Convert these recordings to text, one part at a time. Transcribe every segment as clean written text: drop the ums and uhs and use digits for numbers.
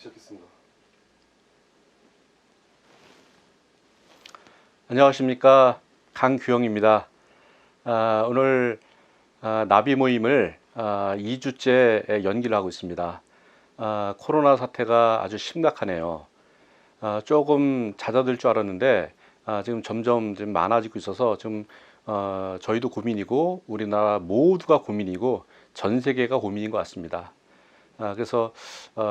시작했습니다. 안녕하십니까, 강규영입니다. 오늘 나비 모임을 2주째 연기를 하고 있습니다. 코로나 사태가 아주 심각하네요. 조금 잦아들 줄 알았는데 지금 점점 좀 많아지고 있어서 좀 저희도 고민이고 우리나라 모두가 고민이고 전 세계가 고민인 것 같습니다. 그래서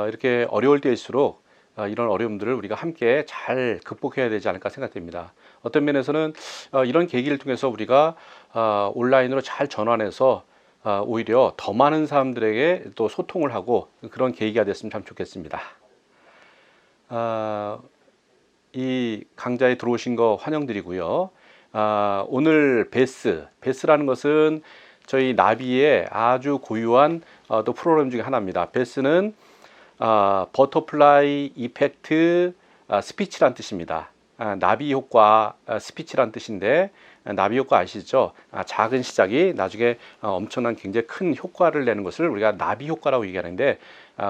이렇게 어려울 때일수록 이런 어려움들을 우리가 함께 잘 극복해야 되지 않을까 생각됩니다. 어떤 면에서는 이런 계기를 통해서 우리가 온라인으로 잘 전환해서 오히려 더 많은 사람들에게 또 소통을 하고 그런 계기가 됐으면 참 좋겠습니다. 이 강좌에 들어오신 거 환영드리고요. 오늘 베스라는 것은 저희 나비의 아주 고유한 또 프로그램 중에 하나입니다. 베스는 버터플라이 이펙트 스피치란 뜻입니다. 나비 효과 스피치란 뜻인데, 나비 효과 아시죠? 작은 시작이 나중에 엄청난 굉장히 큰 효과를 내는 것을 우리가 나비 효과라고 얘기하는데,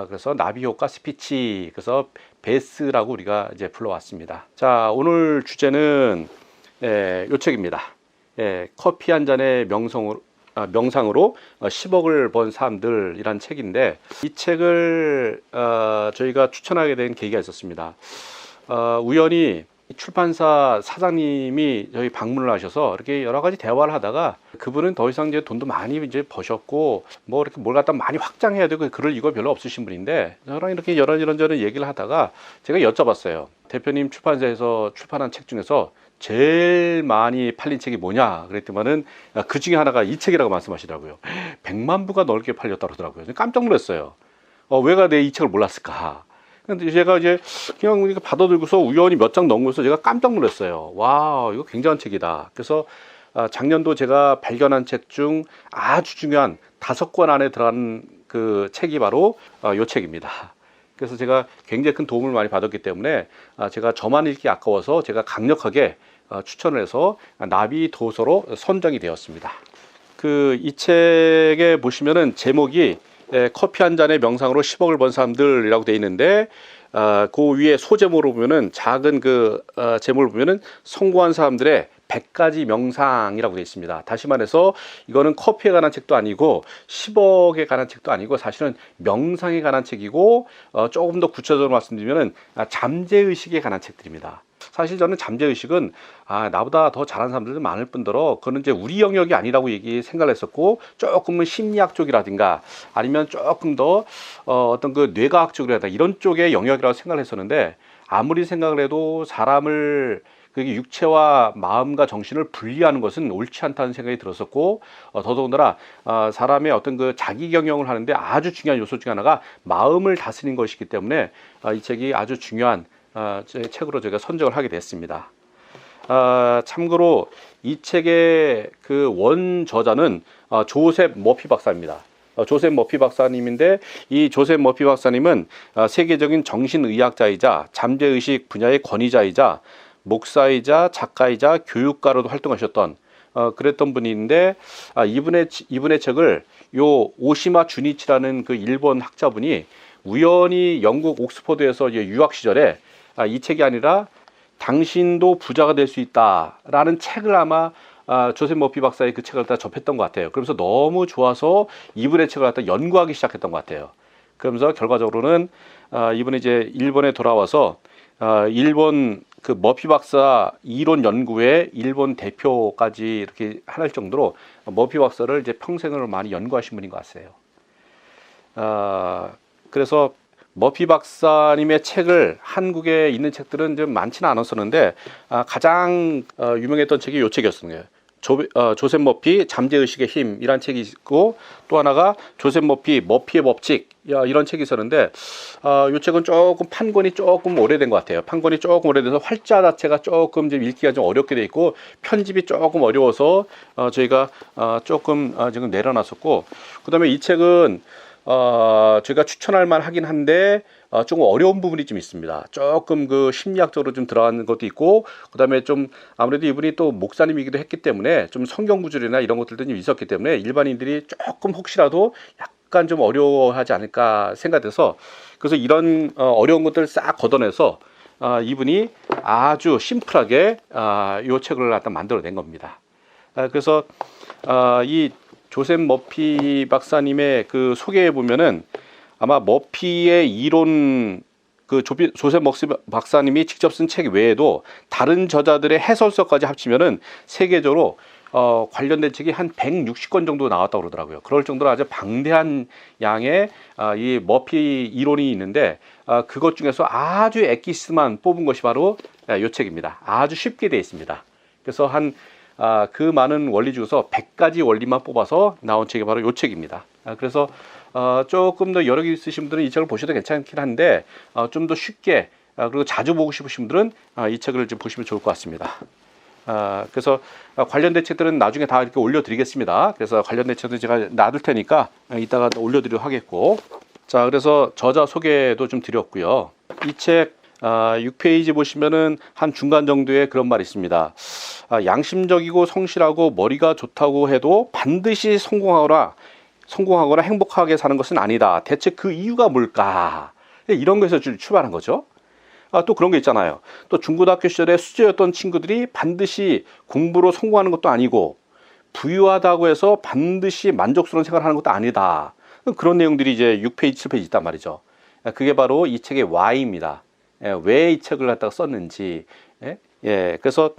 그래서 나비 효과 스피치, 그래서 베스라고 우리가 이제 불러왔습니다. 자, 오늘 주제는 요 책입니다. 커피 한 잔의 명상으로 10억을 번 사람들이란 책인데, 이 책을 저희가 추천하게 된 계기가 있었습니다. 우연히 출판사 사장님이 저희 방문을 하셔서 이렇게 여러 가지 대화를 하다가, 그분은 더 이상 이제 돈도 많이 이제 버셨고 뭐 이렇게 뭘 갖다 많이 확장해야 되고 그럴 이거 별로 없으신 분인데, 저랑 이렇게 이런저런 얘기를 하다가 제가 여쭤봤어요. 대표님 출판사에서 출판한 책 중에서 제일 많이 팔린 책이 뭐냐 그랬더니만은 그 중에 하나가 이 책이라고 말씀하시더라고요. 100만 부가 넘게 팔렸다 그러더라고요. 깜짝 놀랐어요. 왜가 내 이 책을 몰랐을까? 근데 제가 이제 그냥 받아들고서 우연히 몇 장 넘겨서 제가 깜짝 놀랐어요. 와, 이거 굉장한 책이다. 그래서 작년도 제가 발견한 책 중 아주 중요한 5권 안에 들어간 그 책이 바로 이 책입니다. 그래서 제가 굉장히 큰 도움을 많이 받았기 때문에 제가 저만 읽기 아까워서 제가 강력하게 추천을 해서 나비 도서로 선정이 되었습니다. 이 책에 보시면은 제목이 커피 한 잔의 명상으로 10억을 번 사람들이라고 되어 있는데, 그 위에 소제목으로 보면은 작은 제목을 보면은 성공한 사람들의 100가지 명상이라고 되어 있습니다. 다시 말해서 이거는 커피에 관한 책도 아니고 10억에 관한 책도 아니고 사실은 명상에 관한 책이고, 조금 더 구체적으로 말씀드리면은 잠재의식에 관한 책들입니다. 사실 저는 잠재의식은 나보다 더 잘하는 사람들도 많을 뿐더러 그거는 이제 우리 영역이 아니라고 생각을 했었고, 조금은 심리학 쪽이라든가 아니면 조금 더 어떤 그 뇌과학 쪽이라든가 이런 쪽의 영역이라고 생각을 했었는데, 아무리 생각을 해도 사람을 그게 육체와 마음과 정신을 분리하는 것은 옳지 않다는 생각이 들었었고, 더더군다나 사람의 어떤 그 자기 경영을 하는데 아주 중요한 요소 중에 하나가 마음을 다스리는 것이기 때문에 이 책이 아주 중요한 제 책으로 제가 선정을 하게 됐습니다. 참고로 이 책의 그 원저자는 조셉 머피 박사입니다. 조셉 머피 박사님인데, 이 조셉 머피 박사님은 세계적인 정신의학자이자 잠재의식 분야의 권위자이자 목사이자 작가이자 교육가로도 활동하셨던 그랬던 분인데, 이분의 책을 오시마 주니치라는 그 일본 학자분이 우연히 영국 옥스퍼드에서 유학 시절에 이 책이 아니라 당신도 부자가 될 수 있다라는 책을 아마 조셉 머피 박사의 그 책을 갖다 접했던 것 같아요. 그러면서 너무 좋아서 이분의 책을 갖다 연구하기 시작했던 것 같아요. 그러면서 결과적으로는 이분이 이제 일본에 돌아와서 일본 그 머피 박사 이론 연구의 일본 대표까지 이렇게 할 정도로 머피 박사를 이제 평생을 많이 연구하신 분인 것 같아요. 그래서 머피 박사님의 책을, 한국에 있는 책들은 좀 많지는 않았었는데 가장 유명했던 책이 이 책이었어요. 조셉 머피 잠재의식의 힘이란 책이 있고, 또 하나가 조셉 머피의 법칙, 이런 책이 있었는데, 이 책은 조금 판권이 조금 오래된 것 같아요. 판권이 조금 오래돼서 활자 자체가 조금 좀 읽기가 좀 어렵게 돼 있고, 편집이 조금 어려워서 저희가 조금 지금 내려놨었고, 그 다음에 이 책은 제가 추천할 만하긴 한데 조금 어려운 부분이 좀 있습니다. 조금 그 심리학적으로 좀 들어가는 것도 있고, 그다음에 좀 아무래도 이분이 또 목사님이기도 했기 때문에 좀 성경 구절이나 이런 것들도 좀 있었기 때문에 일반인들이 조금 혹시라도 약간 좀 어려워하지 않을까 생각돼서, 그래서 이런 어려운 것들을 싹 걷어내서 이분이 아주 심플하게 이 책을 갖다 만들어낸 겁니다. 그래서 이 조셉 머피 박사님의 그 소개에 보면은 아마 머피의 이론, 그 조셉 머피 박사님이 직접 쓴 책 외에도 다른 저자들의 해설서까지 합치면은 세계적으로 관련된 책이 한 160권 정도 나왔다고 그러더라고요. 그럴 정도로 아주 방대한 양의 이 머피 이론이 있는데, 그것 중에서 아주 엑기스만 뽑은 것이 바로 이 책입니다. 아주 쉽게 되어 있습니다. 그래서 그 많은 원리 중에서 100가지 원리만 뽑아서 나온 책이 바로 이 책입니다. 그래서 조금 더 여러 개 있으신 분들은 이 책을 보셔도 괜찮긴 한데, 좀 더 쉽게 그리고 자주 보고 싶으신 분들은 이 책을 좀 보시면 좋을 것 같습니다. 그래서 관련된 책들은 나중에 다 이렇게 올려드리겠습니다. 그래서 관련된 책들 제가 놔둘 테니까 이따가 올려드리도록 하겠고, 자, 그래서 저자 소개도 좀 드렸고요. 이 책 6페이지 보시면은 한 중간 정도의 그런 말이 있습니다. 양심적이고 성실하고 머리가 좋다고 해도 반드시 성공하거나 행복하게 사는 것은 아니다. 대체 그 이유가 뭘까? 이런 거에서 출발한 거죠. 또 그런 게 있잖아요. 또 중고등학교 시절에 수재였던 친구들이 반드시 공부로 성공하는 것도 아니고, 부유하다고 해서 반드시 만족스러운 생활을 하는 것도 아니다. 그런 내용들이 이제 6페이지, 7페이지 있단 말이죠. 그게 바로 이 책의 Y입니다. 왜 이 책을 갖다가 썼는지. 그래서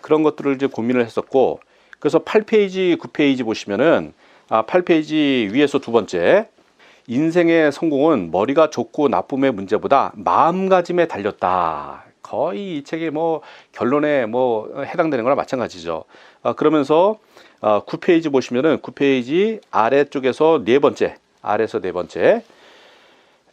그런 것들을 이제 고민을 했었고, 그래서 8페이지, 9페이지 보시면은 8페이지 위에서 두 번째, 인생의 성공은 머리가 좋고 나쁨의 문제보다 마음가짐에 달렸다. 거의 이 책의 뭐 결론에 뭐 해당되는 거나 마찬가지죠. 그러면서 9페이지 보시면은 9페이지 아래쪽에서 아래에서 네 번째,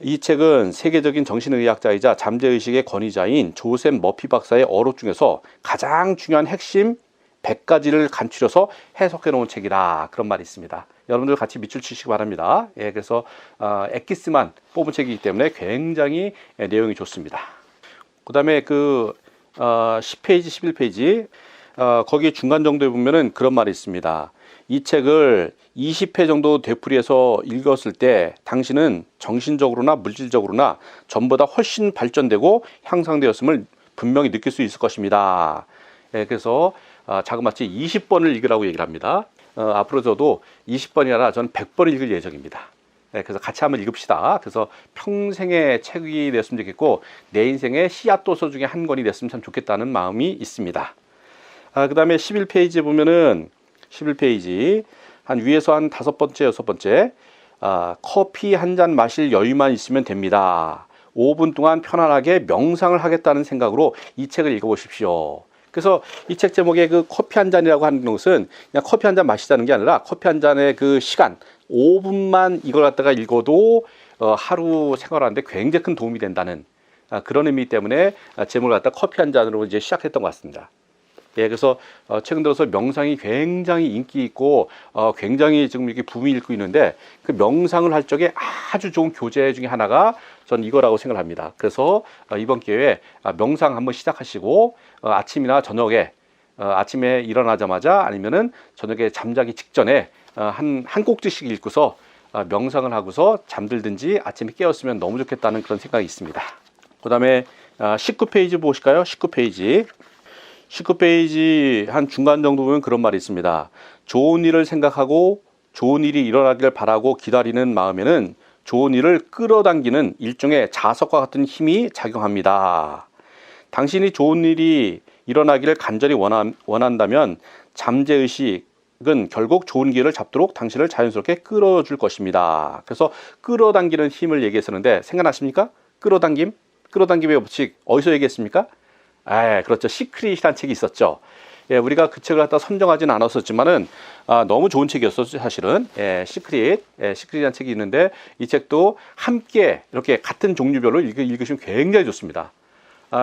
이 책은 세계적인 정신의학자이자 잠재의식의 권위자인 조셉 머피 박사의 어록 중에서 가장 중요한 핵심 100가지를 간추려서 해석해 놓은 책이다. 그런 말이 있습니다. 여러분들 같이 밑줄 치시기 바랍니다. 그래서 엑기스만 뽑은 책이기 때문에 굉장히 내용이 좋습니다. 그 다음에 10페이지, 11페이지 거기 중간 정도에 보면은 그런 말이 있습니다. 이 책을 20회 정도 되풀이해서 읽었을 때 당신은 정신적으로나 물질적으로나 전보다 훨씬 발전되고 향상되었음을 분명히 느낄 수 있을 것입니다. 그래서 자그마치 20번을 읽으라고 얘기를 합니다. 앞으로 저도 20번이 아니라 저는 100번을 읽을 예정입니다. 그래서 같이 한번 읽읍시다. 그래서 평생의 책이 됐으면 좋겠고, 내 인생의 씨앗도서 중에 한 권이 됐으면 참 좋겠다는 마음이 있습니다. 그 다음에 11페이지에 보면은 11페이지 한 위에서 한 5번째, 6번째, 커피 한 잔 마실 여유만 있으면 됩니다. 5분 동안 편안하게 명상을 하겠다는 생각으로 이 책을 읽어보십시오. 그래서 이 책 제목에 그 커피 한 잔이라고 하는 것은 그냥 커피 한 잔 마시자는 게 아니라, 커피 한 잔의 그 시간 5분만 이걸 갖다가 읽어도 하루 생활하는데 굉장히 큰 도움이 된다는 그런 의미 때문에 제목을 갖다 커피 한 잔으로 이제 시작했던 것 같습니다. 그래서 최근 들어서 명상이 굉장히 인기 있고 굉장히 지금 이렇게 붐이 일고 있는데, 그 명상을 할 적에 아주 좋은 교재 중에 하나가 전 이거라고 생각을 합니다. 그래서 이번 기회에 명상 한번 시작하시고, 아침이나 저녁에 아침에 일어나자마자 아니면은 저녁에 잠자기 직전에 한 꼭지씩 읽고서 명상을 하고서 잠들든지 아침에 깨었으면 너무 좋겠다는 그런 생각이 있습니다. 그 다음에 19페이지 보실까요? 19페이지 한 중간 정도 보면 그런 말이 있습니다. 좋은 일을 생각하고 좋은 일이 일어나길 바라고 기다리는 마음에는 좋은 일을 끌어당기는 일종의 자석과 같은 힘이 작용합니다. 당신이 좋은 일이 일어나기를 간절히 원한다면 잠재의식은 결국 좋은 기회를 잡도록 당신을 자연스럽게 끌어줄 것입니다. 그래서 끌어당기는 힘을 얘기했었는데 생각나십니까? 끌어당김의 법칙 어디서 얘기했습니까? 그렇죠. 시크릿이라는 책이 있었죠. 우리가 그 책을 갖다 선정하지는 않았었지만은 너무 좋은 책이었었죠, 사실은. 시크릿이라는 책이 있는데, 이 책도 함께 이렇게 같은 종류별로 읽으시면 굉장히 좋습니다.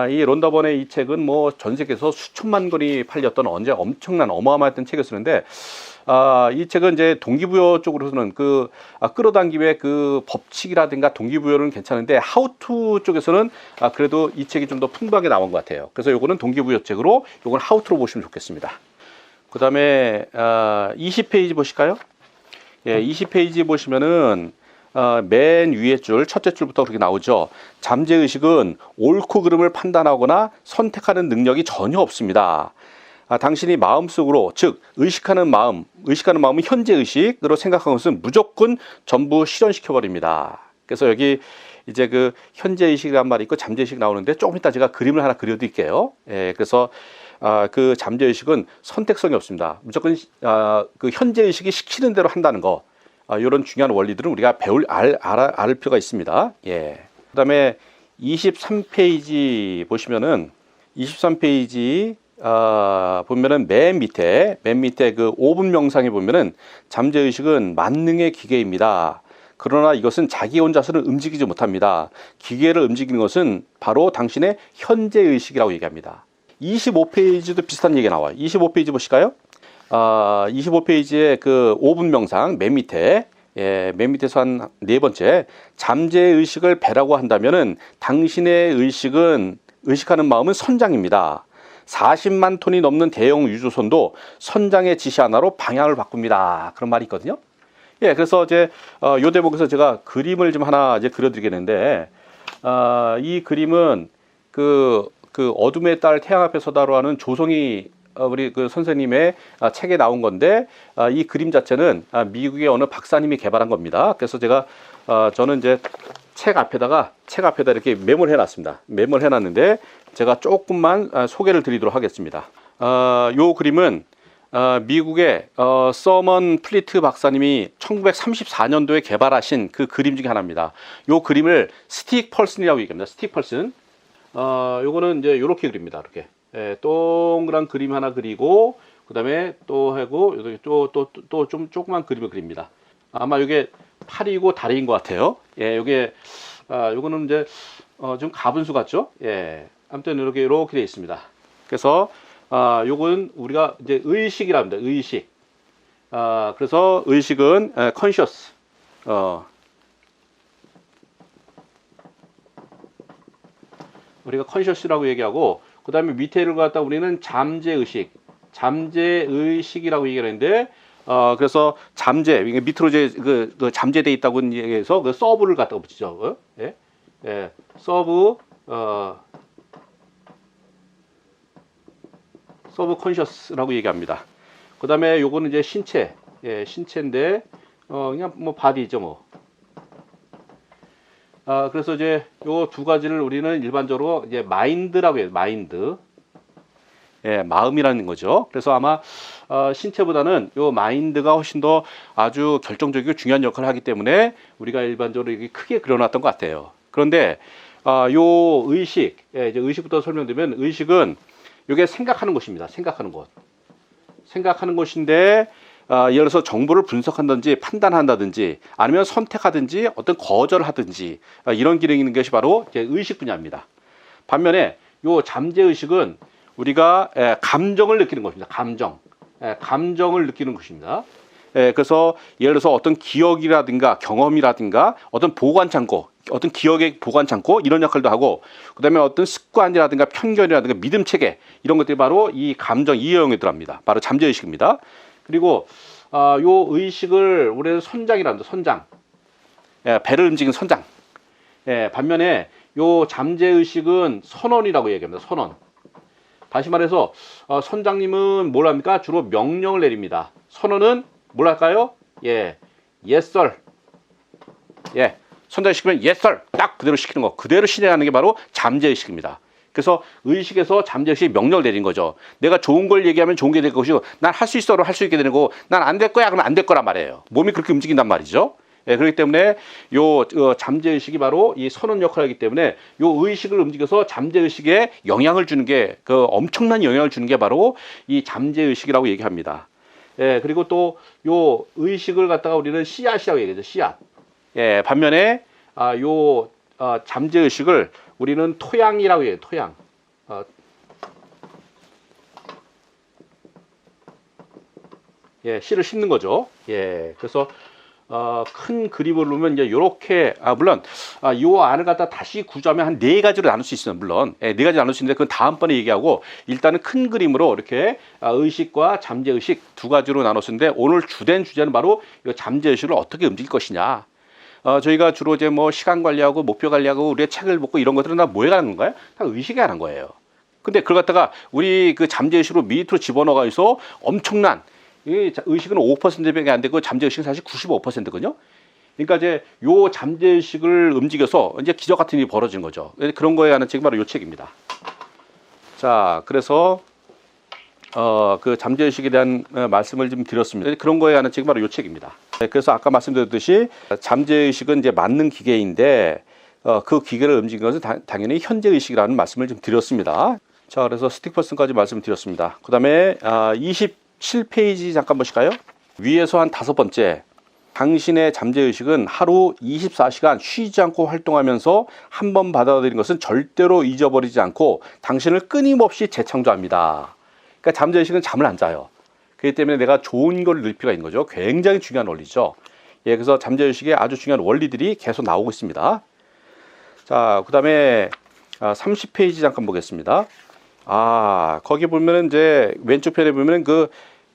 이 론다 번의 이 책은 뭐 전 세계에서 수천만 권이 팔렸던 언제 엄청난 어마어마했던 책이었는데, 이 책은 이제 동기부여 쪽으로서는 끌어당김의 그 법칙이라든가 동기부여는 괜찮은데, 하우투 쪽에서는 그래도 이 책이 좀 더 풍부하게 나온 것 같아요. 그래서 요거는 동기부여 책으로, 요건 하우투로 보시면 좋겠습니다. 그 다음에 20페이지 보실까요? 예, 20페이지 보시면은 맨 위에 줄, 첫째 줄부터 그렇게 나오죠. 잠재의식은 옳고 그름을 판단하거나 선택하는 능력이 전혀 없습니다. 당신이 마음속으로, 즉 의식하는 마음은 현재의식으로 생각한 것은 무조건 전부 실현시켜 버립니다. 그래서 여기 이제 그 현재의식이란 말이 있고 잠재의식 나오는데 조금 이따 제가 그림을 하나 그려드릴게요. 예, 그래서 그 잠재의식은 선택성이 없습니다. 무조건 그 현재의식이 시키는 대로 한다는 거, 이런 중요한 원리들은 우리가 알 필요가 있습니다. 예. 그다음에 23페이지 보시면은 23페이지 보면은 맨 밑에 그 5분 명상에 보면은 잠재의식은 만능의 기계입니다. 그러나 이것은 자기 혼자서는 움직이지 못합니다. 기계를 움직이는 것은 바로 당신의 현재의식이라고 얘기합니다. 25페이지도 비슷한 얘기가 나와요. 25페이지 보실까요? 25페이지에 그 5분 명상 맨 밑에, 예, 맨 밑에서 한 네 번째, 잠재의식을 배라고 한다면은 당신의 의식하는 마음은 선장입니다. 40만 톤이 넘는 대형 유조선도 선장의 지시 하나로 방향을 바꿉니다. 그런 말이 있거든요. 예, 그래서 이제 요 대목에서 제가 그림을 좀 하나 이제 그려드리겠는데, 이 그림은 그 어둠의 딸 태양 앞에 서다로 하는 조성희 우리 그 선생님의 책에 나온 건데, 이 그림 자체는 미국의 어느 박사님이 개발한 겁니다. 그래서 제가 저는 이제 책 앞에다가 이렇게 메모를 해놨습니다. 메모를 해놨는데 제가 조금만 소개를 드리도록 하겠습니다. 요 그림은 미국의 서먼 플리트 박사님이 1934년도에 개발하신 그 그림 중에 하나입니다. 요 그림을 스틱 펄슨이라고 얘기합니다. 스틱 펄슨. 요거는 이제 요렇게 그립니다. 이렇게. 예, 동그란 그림 하나 그리고 그다음에 또 하고 또 좀 조그만 그림을 그립니다. 아마 이게 팔이고 다리인 것 같아요. 예, 요게 요거는 이제 좀 가분수 같죠? 예. 아무튼 이렇게 되어 있습니다. 그래서 요건 우리가 이제 의식이라 합니다. 의식. 그래서 의식은 conscious. 우리가 conscious라고 얘기하고, 그 다음에 밑에를 갖다 우리는 잠재의식이라고 얘기를 했는데, 그래서 밑으로 이제 그 잠재되어 있다고 얘기해서 그 서브를 갖다가 붙이죠. 예? 예. 서브 컨셔스라고 얘기합니다. 그 다음에 요거는 이제 신체, 예, 신체인데, 그냥 뭐 바디죠, 뭐. 그래서 이제 요 두 가지를 우리는 일반적으로 이제 마인드라고 해요. 마인드. 예, 마음이라는 거죠. 그래서 아마 신체보다는 요 마인드가 훨씬 더 아주 결정적이고 중요한 역할을 하기 때문에 우리가 일반적으로 이렇게 크게 그려놨던 것 같아요. 그런데 요 의식, 예, 이제 의식부터 설명드리면, 의식은 요게 생각하는 것입니다. 생각하는 것. 생각하는 것인데, 예를 들어서 정보를 분석한다든지 판단한다든지 아니면 선택하든지 어떤 거절을 하든지 이런 기능이 있는 것이 바로 이제 의식 분야입니다. 반면에 요 잠재의식은 우리가 감정을 느끼는 것입니다. 감정을 느끼는 것입니다. 그래서 예를 들어서 어떤 기억이라든가 경험이라든가 어떤 보관창고, 어떤 기억의 보관창고 이런 역할도 하고, 그 다음에 어떤 습관이라든가 편견이라든가 믿음 체계 이런 것들이 바로 이 감정, 이 영역에 들어갑니다. 바로 잠재의식입니다. 그리고 요 의식을 우리는 선장이라 합니다. 선장. 배를 움직이는 선장. 반면에 요 잠재의식은 선원이라고 얘기합니다. 선원. 다시 말해서 선장님은 뭘 합니까? 주로 명령을 내립니다. 선원은 뭘 할까요? 예, yes sir. 예, 선장이 시키면 yes sir. 딱 그대로 시키는 거. 그대로 실행하는 게 바로 잠재의식입니다. 그래서 의식에서 잠재의식이 명령을 내린 거죠. 내가 좋은 걸 얘기하면 좋은 게 될 것이고, 난 할 수 있어로 할 수 있게 되는 거고, 난 안 될 거야 그러면 안 될 거란 말이에요. 몸이 그렇게 움직인단 말이죠. 예, 그렇기 때문에 요 잠재의식이 바로 이 선원 역할을 하기 때문에 요 의식을 움직여서 잠재의식에 영향을 주는 게, 그 엄청난 영향을 주는 게 바로 이 잠재의식이라고 얘기합니다. 예, 그리고 또 요 의식을 갖다가 우리는 씨앗이라고 얘기하죠. 씨앗. 예, 반면에 요 잠재의식을 우리는 토양이라고 해요. 토양. 예, 씨를 심는 거죠. 예, 그래서 큰 그림을 놓으면 이제 요렇게, 물론, 요 안을 갖다 다시 구조하면 한 네 가지로 나눌 수 있어요. 물론. 네 가지 나눌 수 있는데 그건 다음번에 얘기하고, 일단은 큰 그림으로 이렇게, 의식과 잠재의식 두 가지로 나눴 쓰는데, 오늘 주된 주제는 바로 이 잠재의식을 어떻게 움직일 것이냐. 저희가 주로 이제 뭐 시간 관리하고 목표 관리하고 우리의 책을 보고 이런 것들은 다 뭐에 관한 건가요? 다 의식에 관한 거예요. 근데 그걸 갖다가 우리 그 잠재의식으로 밑으로 집어넣어서 엄청난, 의식은 5%밖에 안 되고 잠재의식은 사실 95%거든요. 그러니까 이제 요 잠재의식을 움직여서 이제 기적 같은 일이 벌어진 거죠. 그런 거에 관한 책이 바로 요 책입니다. 자, 그래서 그 잠재의식에 대한 말씀을 좀 드렸습니다. 그런 거에 관한 책이 바로 요 책입니다. 그래서 아까 말씀드렸듯이 잠재의식은 이제 만능 기계인데 그 기계를 움직이는 것은 당연히 현재의식이라는 말씀을 좀 드렸습니다. 자, 그래서 스틱퍼슨까지 말씀을 드렸습니다. 그 다음에 27페이지 잠깐 보실까요? 위에서 한 5번째. 당신의 잠재의식은 하루 24시간 쉬지 않고 활동하면서 한 번 받아들인 것은 절대로 잊어버리지 않고 당신을 끊임없이 재창조합니다. 그러니까 잠재의식은 잠을 안 자요. 그렇기 때문에 내가 좋은 걸 늘 필요가 있는 거죠. 굉장히 중요한 원리죠. 예, 그래서 잠재의식의 아주 중요한 원리들이 계속 나오고 있습니다. 자, 그 다음에 30페이지 잠깐 보겠습니다. 거기 보면은 이제 왼쪽 편에 보면은 그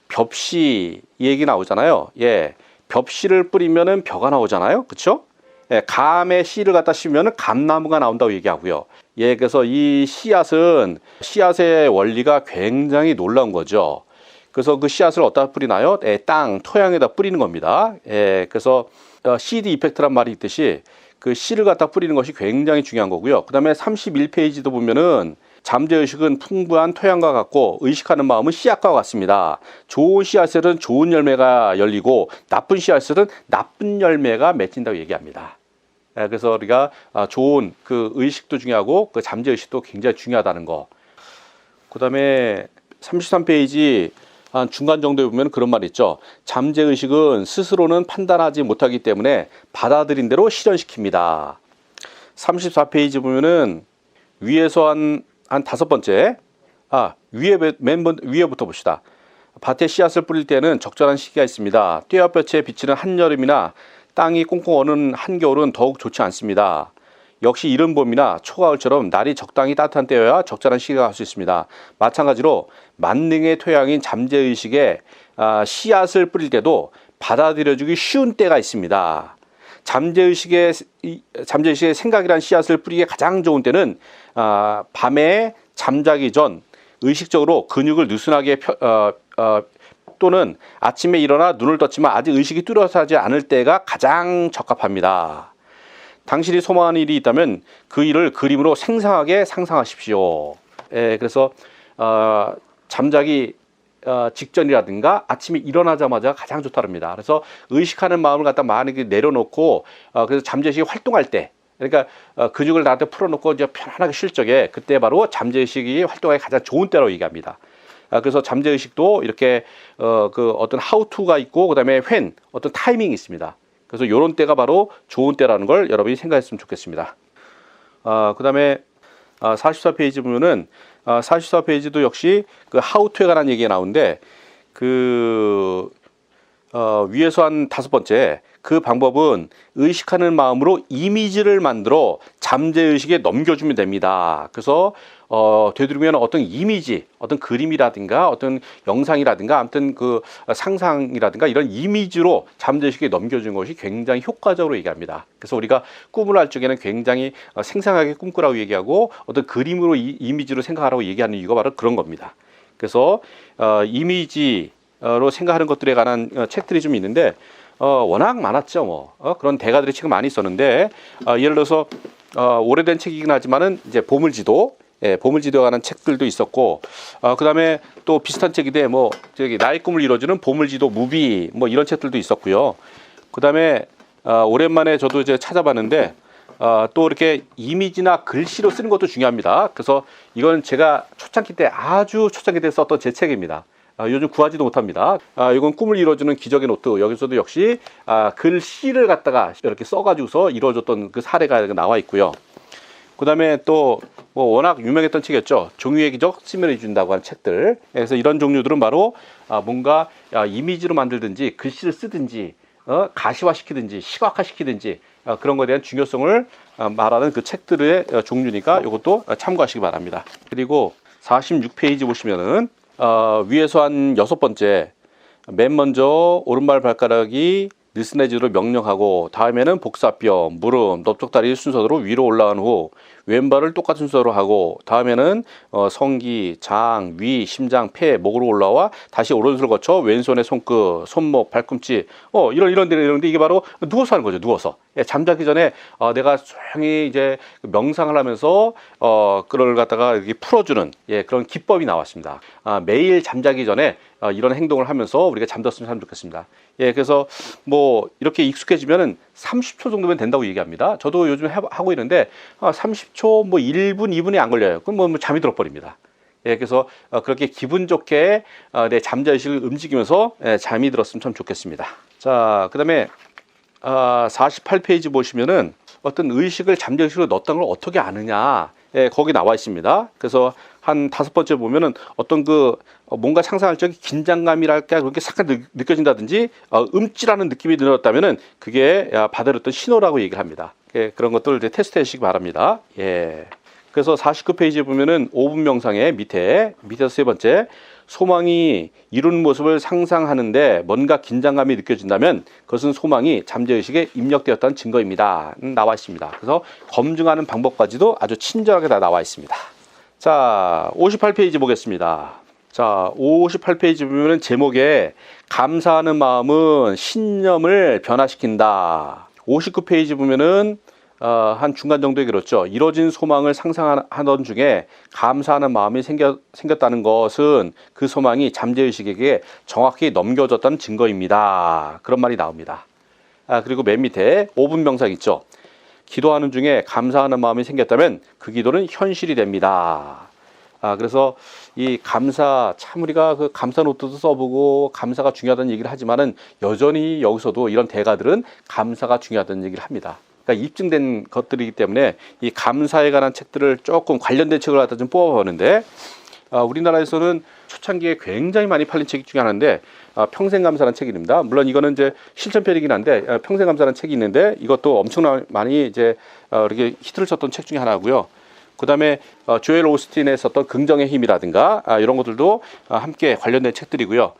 벽시 얘기 나오잖아요. 예, 벽시를 뿌리면은 벼가 나오잖아요. 그렇죠? 예, 감에 씨를 갖다 심으면은 감나무가 나온다고 얘기하고요. 예, 그래서 이 씨앗의 원리가 굉장히 놀라운 거죠. 그래서 그 씨앗을 어디다 뿌리나요? 예, 땅, 토양에다 뿌리는 겁니다. 예, 그래서 시드 이펙트란 말이 있듯이 그 씨를 갖다 뿌리는 것이 굉장히 중요한 거고요. 그 다음에 31페이지도 보면은 잠재의식은 풍부한 토양과 같고 의식하는 마음은 씨앗과 같습니다. 좋은 씨앗에는 좋은 열매가 열리고 나쁜 씨앗에는 나쁜 열매가 맺힌다고 얘기합니다. 그래서 우리가 좋은 그 의식도 중요하고 그 잠재의식도 굉장히 중요하다는 거. 그 다음에 33페이지 한 중간 정도에 보면 그런 말이 있죠. 잠재의식은 스스로는 판단하지 못하기 때문에 받아들인 대로 실현시킵니다. 34페이지 보면은 위에서 한 5번째, 위에부터 봅시다. 밭에 씨앗을 뿌릴 때는 적절한 시기가 있습니다. 떼와볕에 비치는 한여름이나 땅이 꽁꽁 얼는 한겨울은 더욱 좋지 않습니다. 역시 이른 봄이나 초가을처럼 날이 적당히 따뜻한 때여야 적절한 시기가 갈 수 있습니다. 마찬가지로 만능의 토양인 잠재의식에 씨앗을 뿌릴 때도 받아들여주기 쉬운 때가 있습니다. 잠재의식의 생각이란 씨앗을 뿌리기에 가장 좋은 때는 밤에 잠자기 전 의식적으로 근육을 느슨하게 또는 아침에 일어나 눈을 떴지만 아직 의식이 뚜렷하지 않을 때가 가장 적합합니다. 당신이 소망하는 일이 있다면 그 일을 그림으로 생생하게 상상하십시오. 그래서 잠자기 직전이라든가 아침에 일어나자마자 가장 좋다랍니다. 그래서 의식하는 마음을 갖다 만약에 내려놓고 그래서 잠재의식이 활동할 때, 그러니까 근육을 나한테 풀어놓고 이제 편안하게 쉴 적에 그때 바로 잠재의식이 활동하기 가장 좋은 때라고 얘기합니다. 그래서 잠재의식도 이렇게 그 어떤 하우투가 있고 그다음에 어떤 타이밍이 있습니다. 그래서 이런 때가 바로 좋은 때라는 걸 여러분이 생각했으면 좋겠습니다. 그다음에 44페이지 보면은 44페이지도 역시 그 하우투에 관한 얘기가 나오는데 위에서 한 5번째 그 방법은 의식하는 마음으로 이미지를 만들어 잠재의식에 넘겨주면 됩니다. 그래서 되도록이면 어떤 이미지, 어떤 그림이라든가 어떤 영상이라든가 아무튼 그 상상이라든가 이런 이미지로 잠재의식에 넘겨주는 것이 굉장히 효과적으로 얘기합니다. 그래서 우리가 꿈을 할 적에는 굉장히 생생하게 꿈꾸라고 얘기하고 어떤 그림으로 이미지로 생각하라고 얘기하는 이유가 바로 그런 겁니다. 그래서 이미지로 생각하는 것들에 관한 책들이 좀 있는데 워낙 많았죠. 그런 대가들의 책은 많이 있었는데 예를 들어서 오래된 책이긴 하지만은 이제 보물지도, 보물지도에 관한 책들도 있었고 그다음에 또 비슷한 책인데 나의 꿈을 이루어주는 보물지도 무비 이런 책들도 있었고요. 그다음에 오랜만에 저도 이제 찾아봤는데 또 이렇게 이미지나 글씨로 쓰는 것도 중요합니다. 그래서 이건 제가 아주 초창기 때 썼던 제 책입니다. 요즘 구하지도 못합니다. 이건 꿈을 이루어주는 기적의 노트. 여기서도 역시 글씨를 갖다가 이렇게 써가지고서 이루어졌던 그 사례가 나와 있고요. 그 다음에 또 워낙 유명했던 책이었죠. 종유의 기적 스며내 준다고 하는 책들. 그래서 이런 종류들은 바로 뭔가 이미지로 만들든지 글씨를 쓰든지 가시화시키든지 시각화시키든지 그런 것에 대한 중요성을 말하는 그 책들의 종류니까 이것도 참고하시기 바랍니다. 그리고 46페이지 보시면은 위에서 한 6번째, 맨 먼저 오른발 발가락이 느슨해지도록 명령하고, 다음에는 복사뼈, 무릎, 넓적다리 순서대로 위로 올라간 후 왼발을 똑같은 순서로 하고, 다음에는 성기, 장, 위, 심장, 폐, 목으로 올라와 다시 오른손을 거쳐 왼손의 손끝, 손목, 발꿈치, 이런데 이게 바로 누워서 하는 거죠. 누워서. 잠자기 전에 내가 조용히 이제 명상을 하면서 그걸 갖다가 이렇게 풀어주는 그런 기법이 나왔습니다. 매일 잠자기 전에 이런 행동을 하면서 우리가 잠들었으면 좋겠습니다. 그래서 뭐 이렇게 익숙해지면은 30초 정도면 된다고 얘기합니다. 저도 요즘 하고 있는데 30초, 뭐 1분, 2분이 안 걸려요. 그럼 뭐 잠이 들어버립니다. 그래서 그렇게 기분 좋게 내 잠자의식을 움직이면서 잠이 들었으면 참 좋겠습니다. 자, 그 다음에 48페이지 보시면은 어떤 의식을 잠재의식으로 넣었다는 걸 어떻게 아느냐, 거기 나와 있습니다. 그래서 한 5번째 보면은 어떤 뭔가 상상할 적에 긴장감이랄까 그렇게 잠깐 느껴진다든지 움찔하는 느낌이 들었다면은 그게 받아들였던 신호라고 얘기를 합니다. 그런 것들을 이제 테스트해 주시기 바랍니다. 그래서 49페이지에 보면은 5분 명상의 밑에서 3번째, 소망이 이룬 모습을 상상하는데 뭔가 긴장감이 느껴진다면 그것은 소망이 잠재의식에 입력되었다는 증거입니다. 나와 있습니다. 그래서 검증하는 방법까지도 아주 친절하게 다 나와 있습니다. 자, 58페이지 보겠습니다. 자, 58페이지 보면은 제목에 감사하는 마음은 신념을 변화시킨다. 59페이지 보면은 한 중간 정도에 그렇죠. 이뤄진 소망을 상상하던 중에 감사하는 마음이 생겼다는 것은 그 소망이 잠재의식에게 정확히 넘겨졌다는 증거입니다. 그런 말이 나옵니다. 그리고 맨 밑에 5분 명상 있죠. 기도하는 중에 감사하는 마음이 생겼다면 그 기도는 현실이 됩니다. 그래서 이 감사, 참 우리가 그 감사 노트도 써보고 감사가 중요하다는 얘기를 하지만은 여전히 여기서도 이런 대가들은 감사가 중요하다는 얘기를 합니다. 그러니까 입증된 것들이기 때문에 이 감사에 관한 책들을 조금 관련된 책을 갖다 좀 뽑아보는데, 우리나라에서는 초창기에 굉장히 많이 팔린 책 중에 하나인데 평생감사라는 책입니다. 물론 이거는 이제 실천편이긴 한데 평생감사라는 책이 있는데 이것도 엄청나게 많이 이제 이렇게 히트를 쳤던 책 중에 하나고요. 그 다음에 조엘 오스틴의 썼던 긍정의 힘이라든가 이런 것들도 함께 관련된 책들이고요.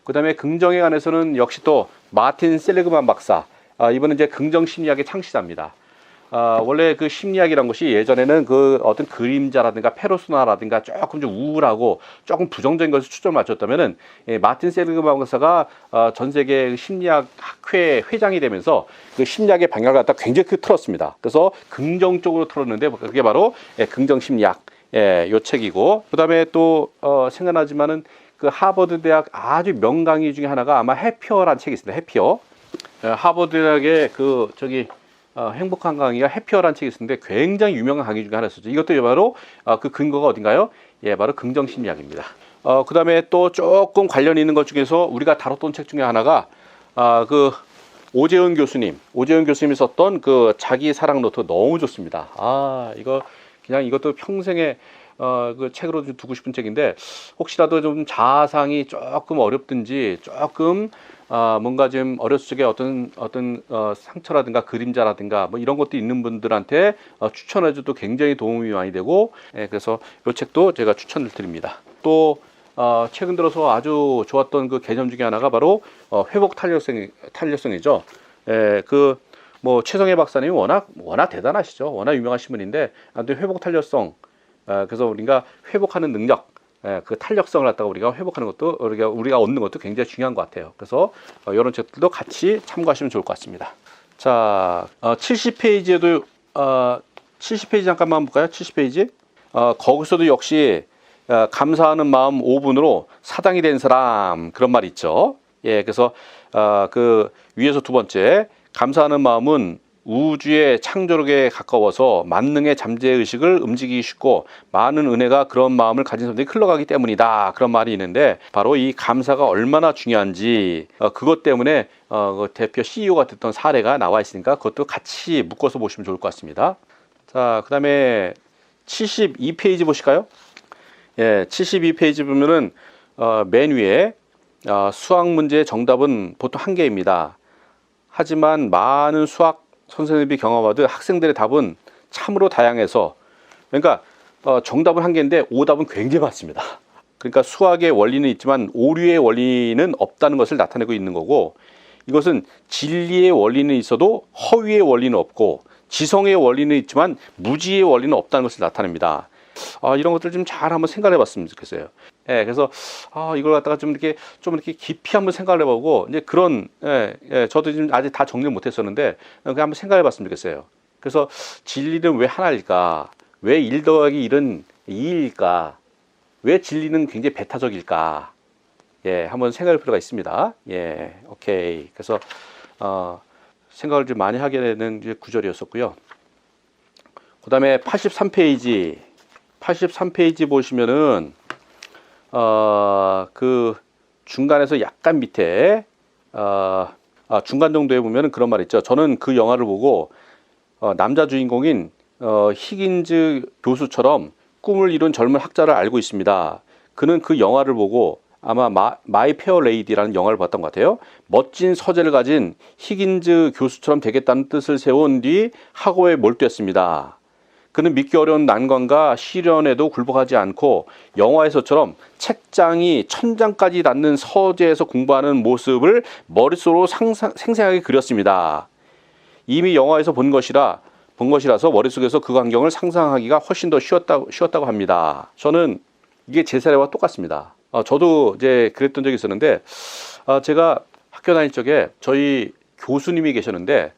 그 다음에 긍정에 관해서는 역시 또 마틴 셀리그만 박사, 이번은 이제 긍정 심리학의 창시자입니다. 원래 그 심리학이란 것이 예전에는 그 어떤 그림자라든가 페르소나라든가 조금 좀 우울하고 조금 부정적인 것을 초점을 맞췄다면은 마틴 셀리그만 박사가 전 세계 심리학 학회 회장이 되면서 그 심리학의 방향을 갖다 굉장히 틀었습니다. 그래서 긍정적으로 틀었는데 그게 바로 긍정 심리학 요 책이고, 그 다음에 또 생각나지만은 그 하버드 대학 아주 명강의 중에 하나가 아마 해피어라는 책이 있습니다. 해피어. 하버드 대학의 행복한 강의가 해피어라는 책이 있었는데 굉장히 유명한 강의 중에 하나였었죠. 이것도 바로 그 근거가 어딘가요? 바로 긍정심리학입니다. 그 다음에 또 조금 관련 있는 것 중에서 우리가 다뤘던 책 중에 하나가 그 오재훈 교수님이 썼던 그 자기 사랑 노트, 너무 좋습니다. 이것도 평생에 그 책으로 좀 두고 싶은 책인데, 혹시라도 좀 자아상이 조금 어렵든지 조금 뭔가 좀 어렸을 적에 어떤 상처라든가 그림자라든가 뭐 이런 것도 있는 분들한테 추천해줘도 굉장히 도움이 많이 되고, 그래서 이 책도 제가 추천을 드립니다. 또 최근 들어서 아주 좋았던 그 개념 중에 하나가 바로 회복 탄력성이죠. 뭐 최성애 박사님이 워낙 대단하시죠. 워낙 유명하신 분인데, 아무튼 회복 탄력성, 그래서 우리가 회복하는 능력, 그 탄력성을 갖다가 우리가 회복하는 것도 우리가 얻는 것도 굉장히 중요한 것 같아요. 그래서 이런 책들도 같이 참고하시면 좋을 것 같습니다. 자, 70페이지에도 70페이지 잠깐만 볼까요? 70페이지. 거기서도 역시 감사하는 마음 5분으로 사당이 된 사람, 그런 말이 있죠. 그래서 그 위에서 2번째, 감사하는 마음은 우주의 창조력에 가까워서 만능의 잠재의식을 움직이기 쉽고 많은 은혜가 그런 마음을 가진 사람들이 흘러가기 때문이다, 그런 말이 있는데, 바로 이 감사가 얼마나 중요한지 그것 때문에 그 대표 CEO가 됐던 사례가 나와 있으니까 그것도 같이 묶어서 보시면 좋을 것 같습니다. 자, 그 다음에 72페이지 보실까요? 72페이지 보면은 맨 위에 수학 문제의 정답은 보통 한 개입니다. 하지만 많은 수학 선생님이 경험하듯 학생들의 답은 참으로 다양해서, 그러니까 정답은 한 개인데 오답은 굉장히 많습니다. 그러니까 수학의 원리는 있지만 오류의 원리는 없다는 것을 나타내고 있는 거고, 이것은 진리의 원리는 있어도 허위의 원리는 없고, 지성의 원리는 있지만 무지의 원리는 없다는 것을 나타냅니다. 이런 것들 좀 잘 한번 생각해 봤으면 좋겠어요. 예, 그래서 이걸 갖다가 좀 이렇게 깊이 한번 생각을 해보고, 이제 그런, 저도 지금 아직 다 정리를 못했었는데 그냥 한번 생각해 봤으면 좋겠어요. 그래서 진리는 왜 하나일까? 왜 1 더하기 1은 2일까? 왜 진리는 굉장히 배타적일까? 예, 한번 생각할 필요가 있습니다. 예, 오케이. 그래서 생각을 좀 많이 하게 되는 이제 구절이었었고요. 그 다음에 83페이지 보시면은 그 중간에서 약간 밑에 중간 정도에 보면은 그런 말 있죠. 저는 그 영화를 보고 남자 주인공인 히긴즈 교수처럼 꿈을 이룬 젊은 학자를 알고 있습니다. 그는 그 영화를 보고 아마 마이 페어 레이디라는 영화를 봤던 것 같아요. 멋진 서재를 가진 히긴즈 교수처럼 되겠다는 뜻을 세운 뒤 학업에 몰두했습니다. 그는 믿기 어려운 난관과 시련에도 굴복하지 않고 영화에서처럼 책장이 천장까지 닿는 서재에서 공부하는 모습을 머릿속으로 생생하게 그렸습니다. 이미 영화에서 본 것이라서 머릿속에서 그 광경을 상상하기가 훨씬 더 쉬웠다고 합니다. 저는 이게 제 사례와 똑같습니다. 저도 이제 그랬던 적이 있었는데, 제가 학교 다닐 적에 저희 교수님이 계셨는데,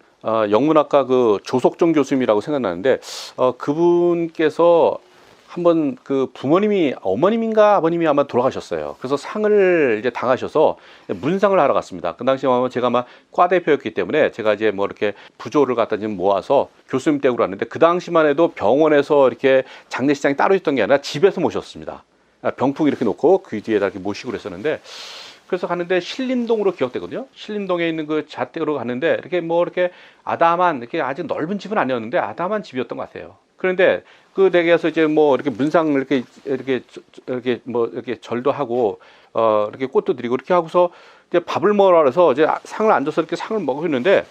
영문학과 그 조석종 교수님이라고 생각나는데, 그분께서 한번 그 부모님이, 어머님인가 아버님이 아마 돌아가셨어요. 그래서 상을 이제 당하셔서 문상을 하러 갔습니다. 그 당시에 제가 아마 과 대표였기 때문에 제가 이제 뭐 이렇게 부조를 갖다 좀 모아서 교수님 댁으로 왔는데, 그 당시만 해도 병원에서 이렇게 장례식장이 따로 있던 게 아니라 집에서 모셨습니다. 병풍 이렇게 놓고 그 뒤에다 이렇게 모시고 그랬었는데, 그래서 가는데 신림동으로 기억되거든요. 신림동에 있는 그 자택으로 갔는데, 이렇게 이렇게 아담한, 이렇게 아주 넓은 집은 아니었는데 아담한 집이었던 것 같아요. 그런데 그 댁에서 이제 이렇게 문상 이렇게 절도 하고, 이렇게 꽃도 드리고 이렇게 하고서 이제 밥을 먹으라 그래서 이제 상을 앉아서 이렇게 상을 먹고 있는데,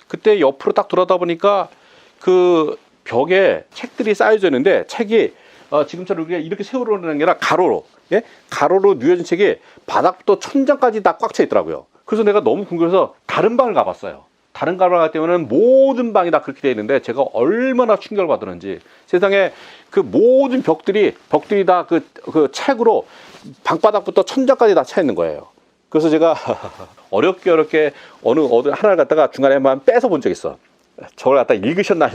그때 옆으로 딱 돌아다 보니까 그 벽에 책들이 쌓여져 있는데, 책이 지금처럼 우리가 이렇게 세우로 놓는 게 아니라 가로로, 예? 가로로 뉘어진 책이 바닥부터 천장까지 다 꽉 차 있더라고요. 그래서 내가 너무 궁금해서 다른 방을 가봤어요. 다른 방을 갈 때는 모든 방이 다 그렇게 되어 있는데, 제가 얼마나 충격을 받았는지. 세상에 그 모든 벽들이 다 그 책으로 방바닥부터 천장까지 다 차 있는 거예요. 그래서 제가 어렵게 어느 하나를 갖다가 중간에만 뺏어 본 적이 있어. 저걸 갖다 읽으셨나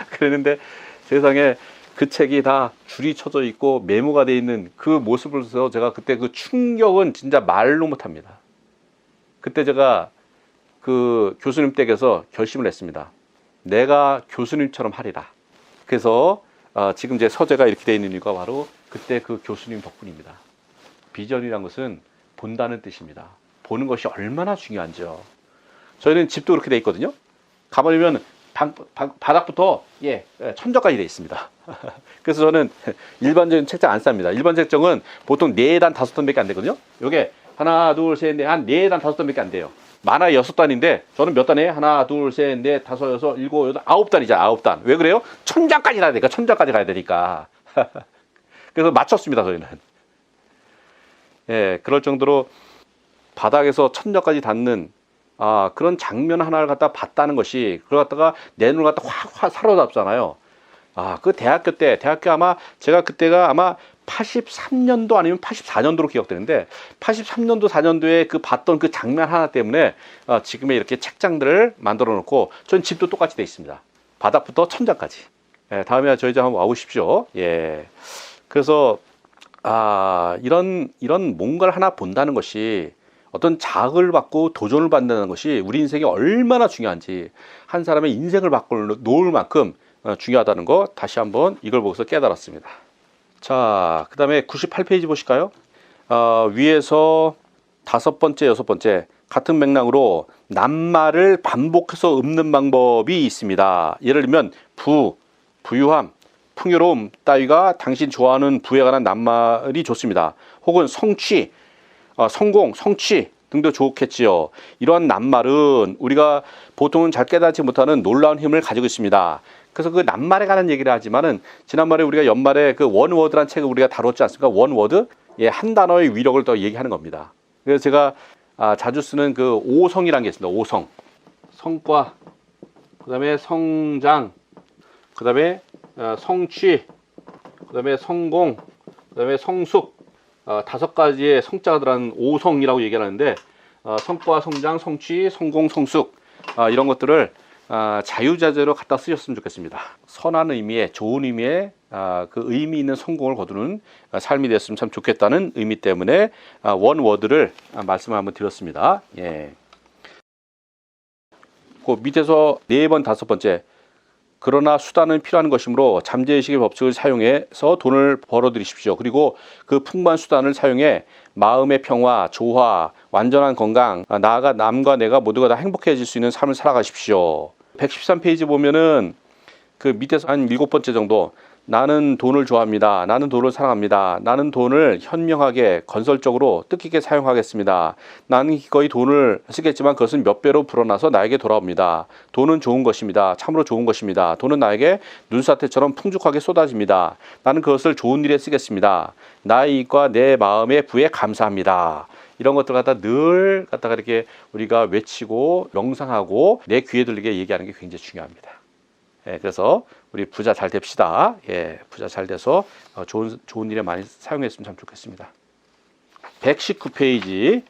그랬는데, 세상에 그 책이 다 줄이 쳐져 있고 메모가 되어 있는 그 모습을 보면서 제가 그때 그 충격은 진짜 말로 못합니다. 그때 제가 그 교수님 댁에서 결심을 했습니다. 내가 교수님처럼 하리라. 그래서 지금 제 서재가 이렇게 되어 있는 이유가 바로 그때 그 교수님 덕분입니다. 비전이란 것은 본다는 뜻입니다. 보는 것이 얼마나 중요한지요. 저희는 집도 그렇게 되어 있거든요. 가보면 바닥부터 천장까지 되어 있습니다. 그래서 저는 일반적인 책장 안 쌉니다. 일반 책장은 보통 4단 5단밖에 안 되거든요. 요게 하나 둘 셋 넷 한 4단 5단밖에 안 돼요. 많아야 6단인데 저는 몇 단이에요? 하나 둘 셋 넷 다섯 여섯 일곱 여덟 9단이죠. 9단. 왜 그래요? 천장까지 가야 되니까. 천장까지 가야 되니까. 그래서 맞췄습니다. 저희는. 예, 그럴 정도로 바닥에서 천장까지 닿는 그런 장면 하나를 갖다 봤다는 것이, 그걸 갖다가 내 눈을 갖다 확 사로잡잖아요. 그 대학교 아마 제가 그때가 아마 83년도 아니면 84년도로 기억되는데, 83년도 4년도에 그 봤던 그 장면 하나 때문에 지금의 이렇게 책장들을 만들어 놓고, 전 집도 똑같이 돼 있습니다. 바닥부터 천장까지. 예, 다음에 저희 집 한번 와보십시오. 예. 그래서 이런 뭔가를 하나 본다는 것이, 어떤 자극을 받고 도전을 받는다는 것이 우리 인생에 얼마나 중요한지, 한 사람의 인생을 바꿔 놓을 만큼 중요하다는 거 다시 한번 이걸 보고서 깨달았습니다. 자, 그 다음에 98페이지 보실까요? 위에서 5번째, 6번째 같은 맥락으로 낱말을 반복해서 읊는 방법이 있습니다. 예를 들면 부유함, 풍요로움 따위가 당신 좋아하는 부에 관한 낱말이 좋습니다. 혹은 성취, 성공, 성취 등도 좋겠지요. 이러한 낱말은 우리가 보통은 잘 깨닫지 못하는 놀라운 힘을 가지고 있습니다. 그래서 그 낱말에 관한 얘기를 하지만은 지난번에 우리가 연말에 그 원워드란 책을 우리가 다뤘지 않습니까? 원워드, 예, 한 단어의 위력을 더 얘기하는 겁니다. 그래서 제가 자주 쓰는 그 오성이라는 게 있습니다. 오성, 성과, 그다음에 성장, 그다음에 성취, 그다음에 성공, 그다음에 성숙, 5가지의 성자가 들어간 오성이라고 얘기하는데 성과, 성장, 성취, 성공, 성숙 이런 것들을 자유자재로 갖다 쓰셨으면 좋겠습니다. 선한 의미의, 좋은 의미의 그 의미 있는 성공을 거두는 삶이 됐으면 참 좋겠다는 의미 때문에 원워드를 말씀을 한번 드렸습니다. 예. 그 밑에서 4번, 5번째, 그러나 수단은 필요한 것이므로 잠재의식의 법칙을 사용해서 돈을 벌어들이십시오. 그리고 그 풍부한 수단을 사용해 마음의 평화, 조화, 완전한 건강, 나아가 남과 내가 모두가 다 행복해질 수 있는 삶을 살아가십시오. 113페이지 보면은 그 밑에서 한 7번째 정도, 나는 돈을 좋아합니다. 나는 돈을 사랑합니다. 나는 돈을 현명하게, 건설적으로, 뜻깊게 사용하겠습니다. 나는 기꺼이 돈을 쓰겠지만 그것은 몇 배로 불어나서 나에게 돌아옵니다. 돈은 좋은 것입니다. 참으로 좋은 것입니다. 돈은 나에게 눈사태처럼 풍족하게 쏟아집니다. 나는 그것을 좋은 일에 쓰겠습니다. 나의 이익과 내 마음의 부에 감사합니다. 이런 것들 갖다 늘 갖다가 이렇게 우리가 외치고 명상하고 내 귀에 들리게 얘기하는 게 굉장히 중요합니다. 예, 그래서 우리 부자 잘 됩시다. 예, 부자 잘 돼서 좋은 일에 많이 사용했으면 참 좋겠습니다. 119페이지.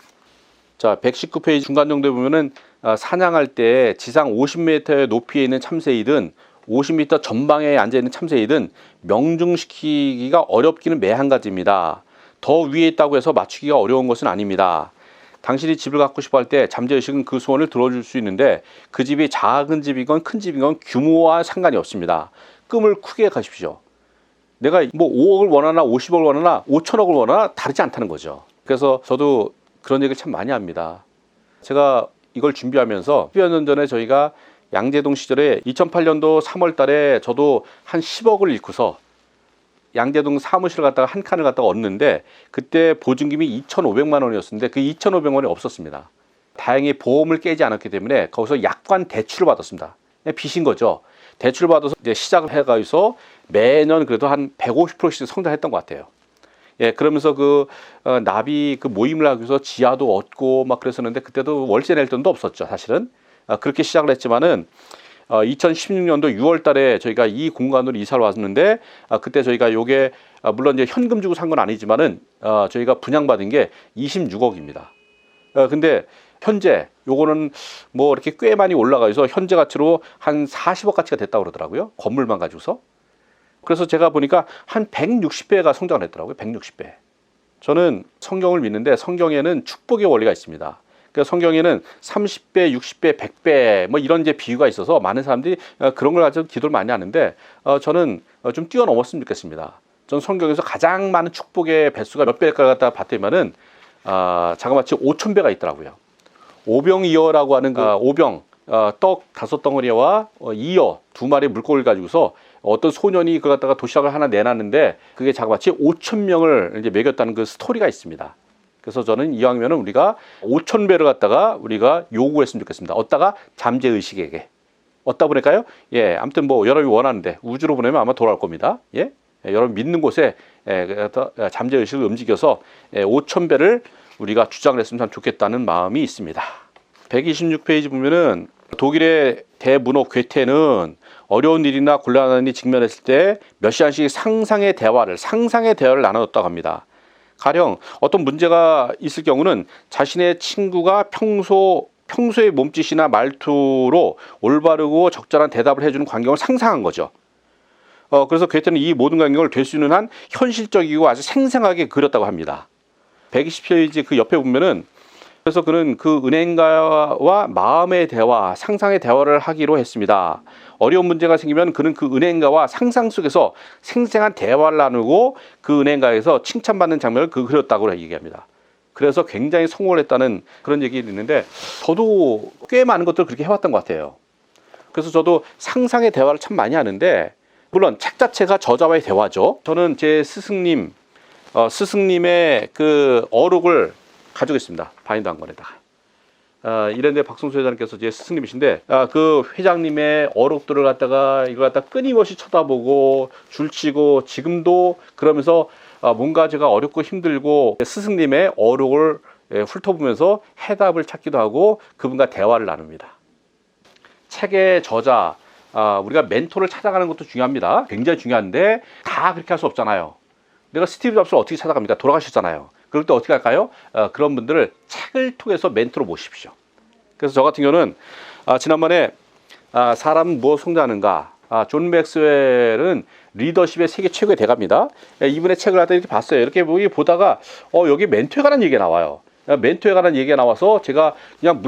자, 119페이지 중간 정도에 보면은 사냥할 때 지상 50m의 높이에 있는 참새이든 50m 전방에 앉아 있는 참새이든 명중시키기가 어렵기는 매한 가지입니다. 더 위에 있다고 해서 맞추기가 어려운 것은 아닙니다. 당신이 집을 갖고 싶어 할 때 잠재의식은 그 소원을 들어줄 수 있는데 그 집이 작은 집이건 큰 집이건 규모와 상관이 없습니다. 꿈을 크게 가십시오. 내가 뭐 5억을 원하나 50억을 원하나 5천억을 원하나 다르지 않다는 거죠. 그래서 저도 그런 얘기를 참 많이 합니다. 제가 이걸 준비하면서 10여 년 전에 저희가 양재동 시절에 2008년도 3월 달에 저도 한 10억을 잃고서 양재동 사무실을 갖다가 한 칸을 갖다가 얻는데 그때 보증금이 2,500만 원이었는데 그 2,500만 원이 없었습니다. 다행히 보험을 깨지 않았기 때문에 거기서 약관 대출을 받았습니다. 그냥 빚인 거죠. 대출을 받아서 이제 시작을 해가지고 매년 그래도 한 150%씩 성장했던 것 같아요. 예, 그러면서 그 나비 그 모임을 하기 위해서 지하도 얻고 막 그랬었는데 그때도 월세 낼 돈도 없었죠, 사실은. 그렇게 시작을 했지만은 2016년도 6월 달에 저희가 이 공간으로 이사를 왔는데 그때 저희가 요게 물론 이제 현금 주고 산 건 아니지만은 저희가 분양받은 게 26억입니다. 근데 현재 요거는 뭐 이렇게 꽤 많이 올라가서 현재 가치로 한 40억 가치가 됐다고 그러더라고요. 건물만 가지고서. 그래서 제가 보니까 한 160배가 성장을 했더라고요. 160배. 저는 성경을 믿는데 성경에는 축복의 원리가 있습니다. 그러니까 성경에는 30배, 60배, 100배 뭐 이런 이제 비유가 있어서 많은 사람들이 그런 걸 가지고 기도를 많이 하는데 저는 좀 뛰어넘었으면 좋겠습니다. 전 성경에서 가장 많은 축복의 배수가 몇 배일까 갖다 봤더니만은 자그마치 5,000배가 있더라고요. 오병이어라고 하는 그 오병 떡 5덩어리와 이어 2마리 물고기를 가지고서 어떤 소년이 그걸 갖다가 도시락을 하나 내놨는데 그게 자그마치 5,000명을 이제 먹였다는 그 스토리가 있습니다. 그래서 저는 이왕이면은 우리가 5,000배를 갖다가 우리가 요구했으면 좋겠습니다. 얻다가 잠재의식에게. 얻다 보낼까요? 예, 아무튼 뭐 여러분이 원하는데 우주로 보내면 아마 돌아올 겁니다. 예, 여러분 믿는 곳에 잠재의식을 움직여서 5,000배를 우리가 주장을 했으면 참 좋겠다는 마음이 있습니다. 126페이지 보면은 독일의 대문호 괴테는 어려운 일이나 곤란한 일이 직면했을 때 몇 시간씩 상상의 대화를 나눴다고 합니다. 가령 어떤 문제가 있을 경우는 자신의 친구가 평소의 몸짓이나 말투로 올바르고 적절한 대답을 해주는 광경을 상상한 거죠. 그래서 괴테는 이 모든 광경을 될 수 있는 한 현실적이고 아주 생생하게 그렸다고 합니다. 120페이지 그 옆에 보면은 그래서 그는 그 은행가와 마음의 대화, 상상의 대화를 하기로 했습니다. 어려운 문제가 생기면 그는 그 은행가와 상상 속에서 생생한 대화를 나누고 그 은행가에서 칭찬받는 장면을 그렸다고 얘기합니다. 그래서 굉장히 성공을 했다는 그런 얘기가 있는데 저도 꽤 많은 것들을 그렇게 해왔던 것 같아요. 그래서 저도 상상의 대화를 참 많이 하는데 물론 책 자체가 저자와의 대화죠. 저는 제 스승님의 그 어록을 가지고 있습니다. 바인드 한 권에다가. 이런데 박성수 회장님께서 제 스승님이신데, 그 회장님의 어록들을 갖다가 이걸 갖다 끊임없이 쳐다보고 줄치고 지금도 그러면서 뭔가 제가 어렵고 힘들고 스승님의 어록을 훑어보면서 해답을 찾기도 하고 그분과 대화를 나눕니다. 책의 저자, 우리가 멘토를 찾아가는 것도 중요합니다. 굉장히 중요한데 다 그렇게 할 수 없잖아요. 내가 스티브 잡스를 어떻게 찾아갑니까? 돌아가셨잖아요. 그럴 때 어떻게 할까요? 그런 분들을 책을 통해서 멘토로 모십시오. 그래서 저 같은 경우는 지난번에 사람은 무엇 성장하는가, 존 맥스웰은 리더십의 세계 최고의 대가입니다. 이분의 책을 갖다 이렇게 봤어요. 이렇게 보다가 여기 멘토에 관한 얘기가 나와요. 멘토에 관한 얘기가 나와서 제가 그냥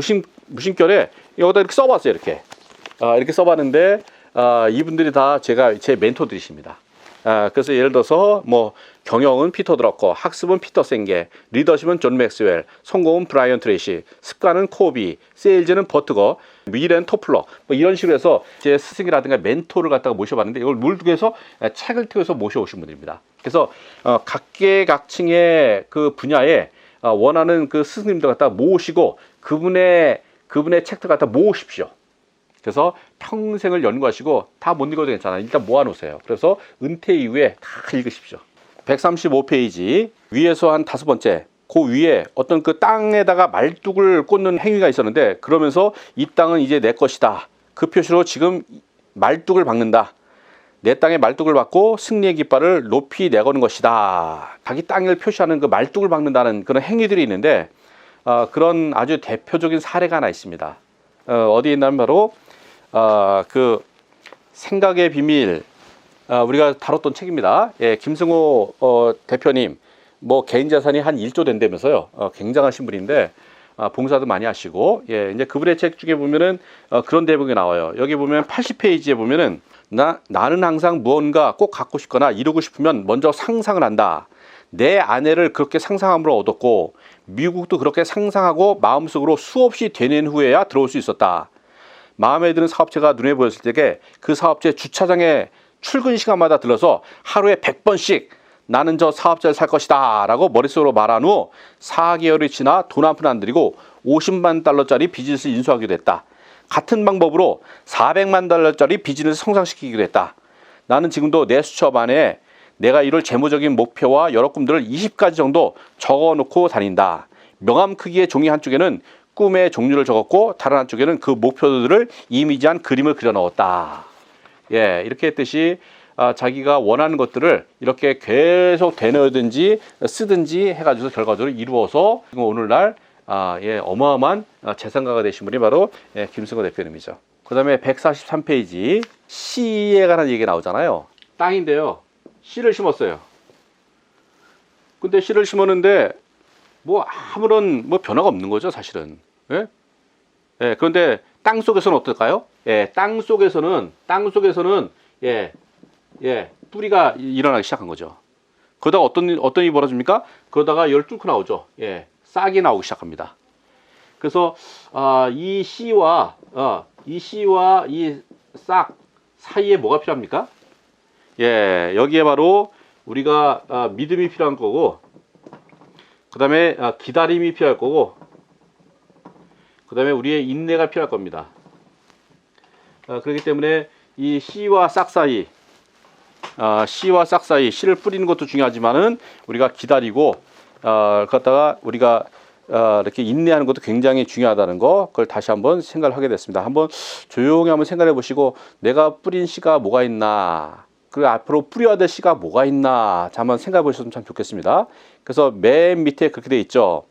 무심결에 여기다 이렇게 써봤어요. 이렇게 써봤는데 이분들이 다 제 멘토들이십니다. 그래서 예를 들어서 뭐 경영은 피터 드러커, 학습은 피터 생게, 리더십은 존 맥스웰, 성공은 브라이언 트레이시, 습관은 코비, 세일즈는 버트거, 미래는 토플러, 뭐 이런 식으로 해서 제 스승이라든가 멘토를 갖다가 모셔봤는데 이걸 몰두해서 책을 통해서 모셔오신 분들입니다. 그래서 각계각층의 그 분야에 원하는 그 스승님들 갖다가 모으시고 그분의 책들 갖다가 모으십시오. 그래서 평생을 연구하시고 다 못 읽어도 괜찮아요. 일단 모아놓으세요. 그래서 은퇴 이후에 다 읽으십시오. 135페이지 위에서 한 5번째, 그 위에 어떤 그 땅에다가 말뚝을 꽂는 행위가 있었는데 그러면서 이 땅은 이제 내 것이다. 그 표시로 지금 말뚝을 박는다. 내 땅에 말뚝을 박고 승리의 깃발을 높이 내거는 것이다. 자기 땅을 표시하는 그 말뚝을 박는다는 그런 행위들이 있는데 그런 아주 대표적인 사례가 하나 있습니다. 어디에 있냐면 바로 그 생각의 비밀, 우리가 다뤘던 책입니다. 예, 김승호 대표님 뭐 개인 자산이 한 1조 된다면서요. 굉장하신 분인데 봉사도 많이 하시고, 예, 이제 그분의 책 중에 보면은 그런 대목이 나와요. 여기 보면 80페이지에 보면은 나는 항상 무언가 꼭 갖고 싶거나 이루고 싶으면 먼저 상상을 한다. 내 아내를 그렇게 상상함으로 얻었고 미국도 그렇게 상상하고 마음속으로 수없이 되뇌인 후에야 들어올 수 있었다. 마음에 드는 사업체가 눈에 보였을 때에 그 사업체 주차장에 출근 시간마다 들러서 하루에 100번씩 나는 저 사업자를 살 것이다 라고 머릿속으로 말한 후 4개월이 지나 돈 한 푼 안 들이고 $50만 달러짜리 비즈니스를 인수하기로 했다. 같은 방법으로 $400만 달러짜리 비즈니스를 성장시키기로 했다. 나는 지금도 내 수첩 안에 내가 이룰 재무적인 목표와 여러 꿈들을 20가지 정도 적어놓고 다닌다. 명함 크기의 종이 한쪽에는 꿈의 종류를 적었고 다른 한쪽에는 그 목표들을 이미지한 그림을 그려 넣었다. 예, 이렇게 했듯이 자기가 원하는 것들을 이렇게 계속 되뇌든지 쓰든지 해가지고 결과적으로 이루어서 오늘날 예, 어마어마한 재산가가 되신 분이 바로 김승호 대표님이죠. 그 다음에 143페이지 씨에 관한 얘기가 나오잖아요. 땅인데요, 씨를 심었어요. 근데 씨를 심었는데 뭐 아무런 변화가 없는 거죠, 사실은. 예? 예, 그런데 땅 속에서는 어떨까요? 예, 땅 속에서는 뿌리가 일어나기 시작한 거죠. 그러다가 어떤 일이 벌어집니까? 그러다가 열 뚫고 나오죠. 예, 싹이 나오기 시작합니다. 그래서 이 씨와 이 싹 사이에 뭐가 필요합니까? 예, 여기에 바로 우리가 믿음이 필요한 거고, 그 다음에 기다림이 필요할 거고, 그 다음에 우리의 인내가 필요할 겁니다. 그렇기 때문에 이 씨와 싹 사이, 씨를 뿌리는 것도 중요하지만은 우리가 기다리고 그렇다가 우리가 이렇게 인내하는 것도 굉장히 중요하다는 거, 그걸 다시 한번 생각을 하게 됐습니다. 한번 조용히 한번 생각해 보시고 내가 뿌린 씨가 뭐가 있나, 그리고 앞으로 뿌려야 될 씨가 뭐가 있나 한번 생각해 보셨으면 참 좋겠습니다. 그래서 맨 밑에 그렇게 돼 있죠.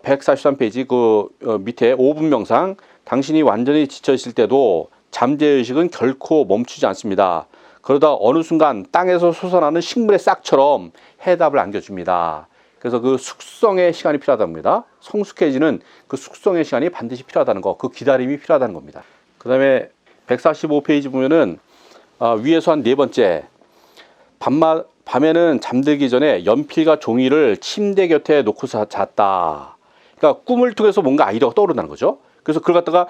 143페이지 그 밑에 5분 명상. 당신이 완전히 지쳐 있을 때도 잠재의식은 결코 멈추지 않습니다. 그러다 어느 순간 땅에서 솟아나는 식물의 싹처럼 해답을 안겨줍니다. 그래서 그 숙성의 시간이 필요하답니다. 성숙해지는 그 숙성의 시간이 반드시 필요하다는 거, 그 기다림이 필요하다는 겁니다. 그 다음에 145페이지 보면은 위에서 한 4번째, 밤에는 잠들기 전에 연필과 종이를 침대 곁에 놓고서 잤다. 그러니까 꿈을 통해서 뭔가 아이디어가 떠오른다는 거죠. 그래서 그걸 갖다가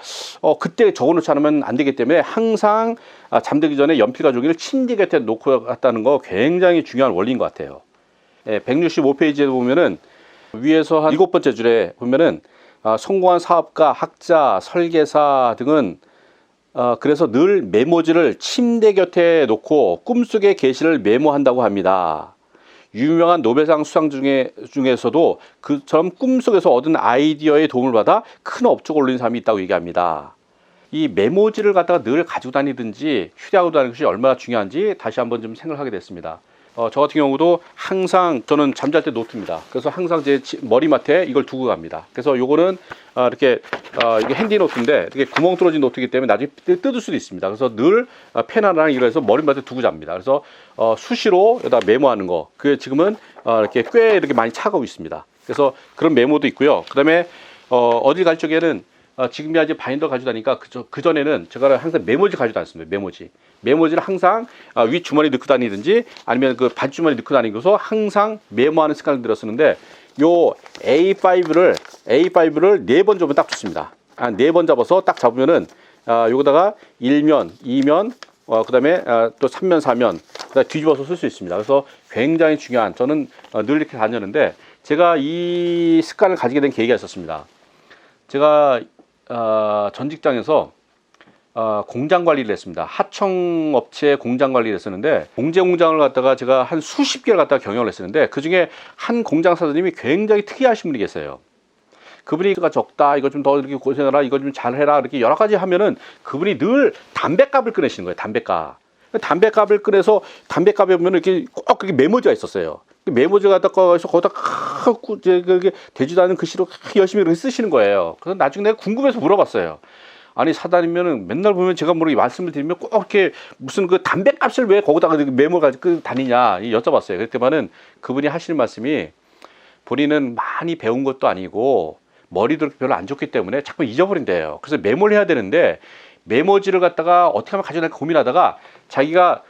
그때 적어놓지 않으면 안 되기 때문에 항상 잠들기 전에 연필과 종이를 침대 곁에 놓고 갔다는 거 굉장히 중요한 원리인 것 같아요. 165페이지에 보면은 위에서 한 7번째 줄에 보면은 성공한 사업가, 학자, 설계사 등은 그래서 늘 메모지를 침대 곁에 놓고 꿈속의 계시를 메모한다고 합니다. 유명한 노벨상 수상 중에서도 그처럼 꿈속에서 얻은 아이디어의 도움을 받아 큰 업적을 올린 사람이 있다고 얘기합니다. 이 메모지를 갖다가 늘 가지고 다니든지 휴대하고 다니는 것이 얼마나 중요한지 다시 한번 좀 생각하게 됐습니다. 저 같은 경우도 항상 저는 잠잘 때 노트입니다. 그래서 항상 제 머리맡에 이걸 두고 갑니다. 그래서 요거는 이렇게 이게 핸디 노트인데 이게 구멍 뚫어진 노트이기 때문에 나중에 뜯을 수도 있습니다. 그래서 늘 펜 하나랑 이걸 해서 머리맡에 두고 잡니다. 그래서 수시로 여기다 메모하는 거. 그 지금은 이렇게 꽤 이렇게 많이 차가고 있습니다. 그래서 그런 메모도 있고요. 그다음에 어딜 갈 적에는 지금이야 이제 바인더 가지고 다니까 그 전에는 제가 항상 메모지 가지고 다녔습니다. 메모지를 항상 위 주머니 넣고 다니든지 아니면 그 반주머니 넣고 다니면서 항상 메모하는 습관을 들였었는데 요 A5를 4번 잡으면 딱 좋습니다. 4번 잡아서 딱 잡으면은 요거다가 1면, 2면, 그다음에 또 3면, 4면 그다음에 뒤집어서 쓸 수 있습니다. 그래서 굉장히 중요한 저는 늘 이렇게 다녔는데 제가 이 습관을 가지게 된 계기가 있었습니다. 제가 전 직장에서 공장 관리를 했습니다. 하청업체 공장 관리를 했었는데 공장을 갖다가 제가 한 수십 개를 갖다가 경영을 했었는데 그 중에 한 공장 사장님이 굉장히 특이하신 분이 계세요. 그분이 적다, 이거 좀 더 이렇게 고생해라, 이거 좀 잘해라, 이렇게 여러 가지 하면은 그분이 늘 담뱃값을 꺼내시는 거예요. 담뱃값을 꺼내서 담뱃값에 보면 이렇게 꼭 그렇게 메모지가 있었어요. 메모지 갖다가 해서 거기다 그게 되지도 않은 글씨로 열심히 이렇게 쓰시는 거예요. 그래서 나중에 내가 궁금해서 물어봤어요. 아니 사장님면은 맨날 보면 제가 모르게 말씀을 드리면 꼭 이렇게 무슨 그 담뱃값을 왜 거기다가 메모 가지고 다니냐 여쭤봤어요. 그랬더니만은 그분이 하시는 말씀이 본인은 많이 배운 것도 아니고 머리도 별로 안 좋기 때문에 자꾸 잊어버린대요. 그래서 메모를 해야 되는데 메모지를 갖다가 어떻게 하면 가져갈까 고민하다가 자기가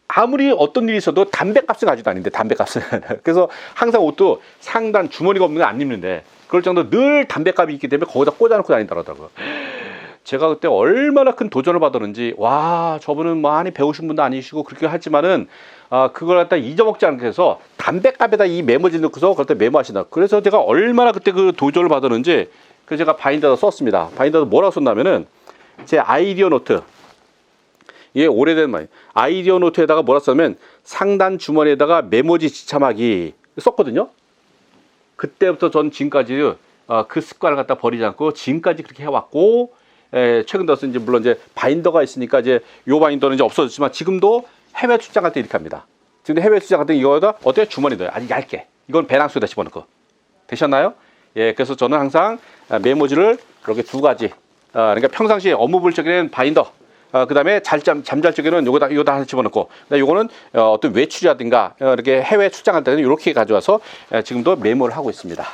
아무리 어떤 일이 있어도 담뱃값을 가지고 다니는데 담뱃값을 그래서 항상 옷도 상단 주머니가 없는 거 안 입는데 그럴 정도로 늘 담뱃값이 있기 때문에 거기다 꽂아놓고 다닌다더라고요. 제가 그때 얼마나 큰 도전을 받았는지 와 저분은 많이 배우신 분도 아니시고 그렇게 하지만은 그걸 갖다 잊어먹지 않게 해서 담뱃값에다 이 메모지 넣고서 그럴 때 메모하신다. 그래서 제가 얼마나 그때 그 도전을 받았는지 그래서 제가 바인더에다 썼습니다. 바인더에다 뭐라고 썼냐면은 제 아이디어 노트 이게 오래된 말 아이디어 노트에다가 뭐라 썼냐면 상단 주머니에다가 메모지 지참하기 썼거든요. 그때부터 전 지금까지 그 습관을 갖다 버리지 않고 지금까지 그렇게 해왔고 최근 들어서 이제 물론 이제 바인더가 있으니까 이제 요 바인더는 이제 없어졌지만 지금도 해외 출장 갈 때 이렇게 합니다. 지금 해외 출장 갈 때 이거다 어때 주머니 넣어요. 아주 얇게. 이건 배낭수에다 집어넣고 되셨나요? 예, 그래서 저는 항상 메모지를 이렇게 두 가지. 그러니까 평상시에 업무 볼 적에는 바인더. 그다음에 잠잘 적에는 요거다 하나 집어넣고. 요거는 어떤 외출이라든가 이렇게 해외 출장할 때는 이렇게 가져와서 지금도 메모를 하고 있습니다.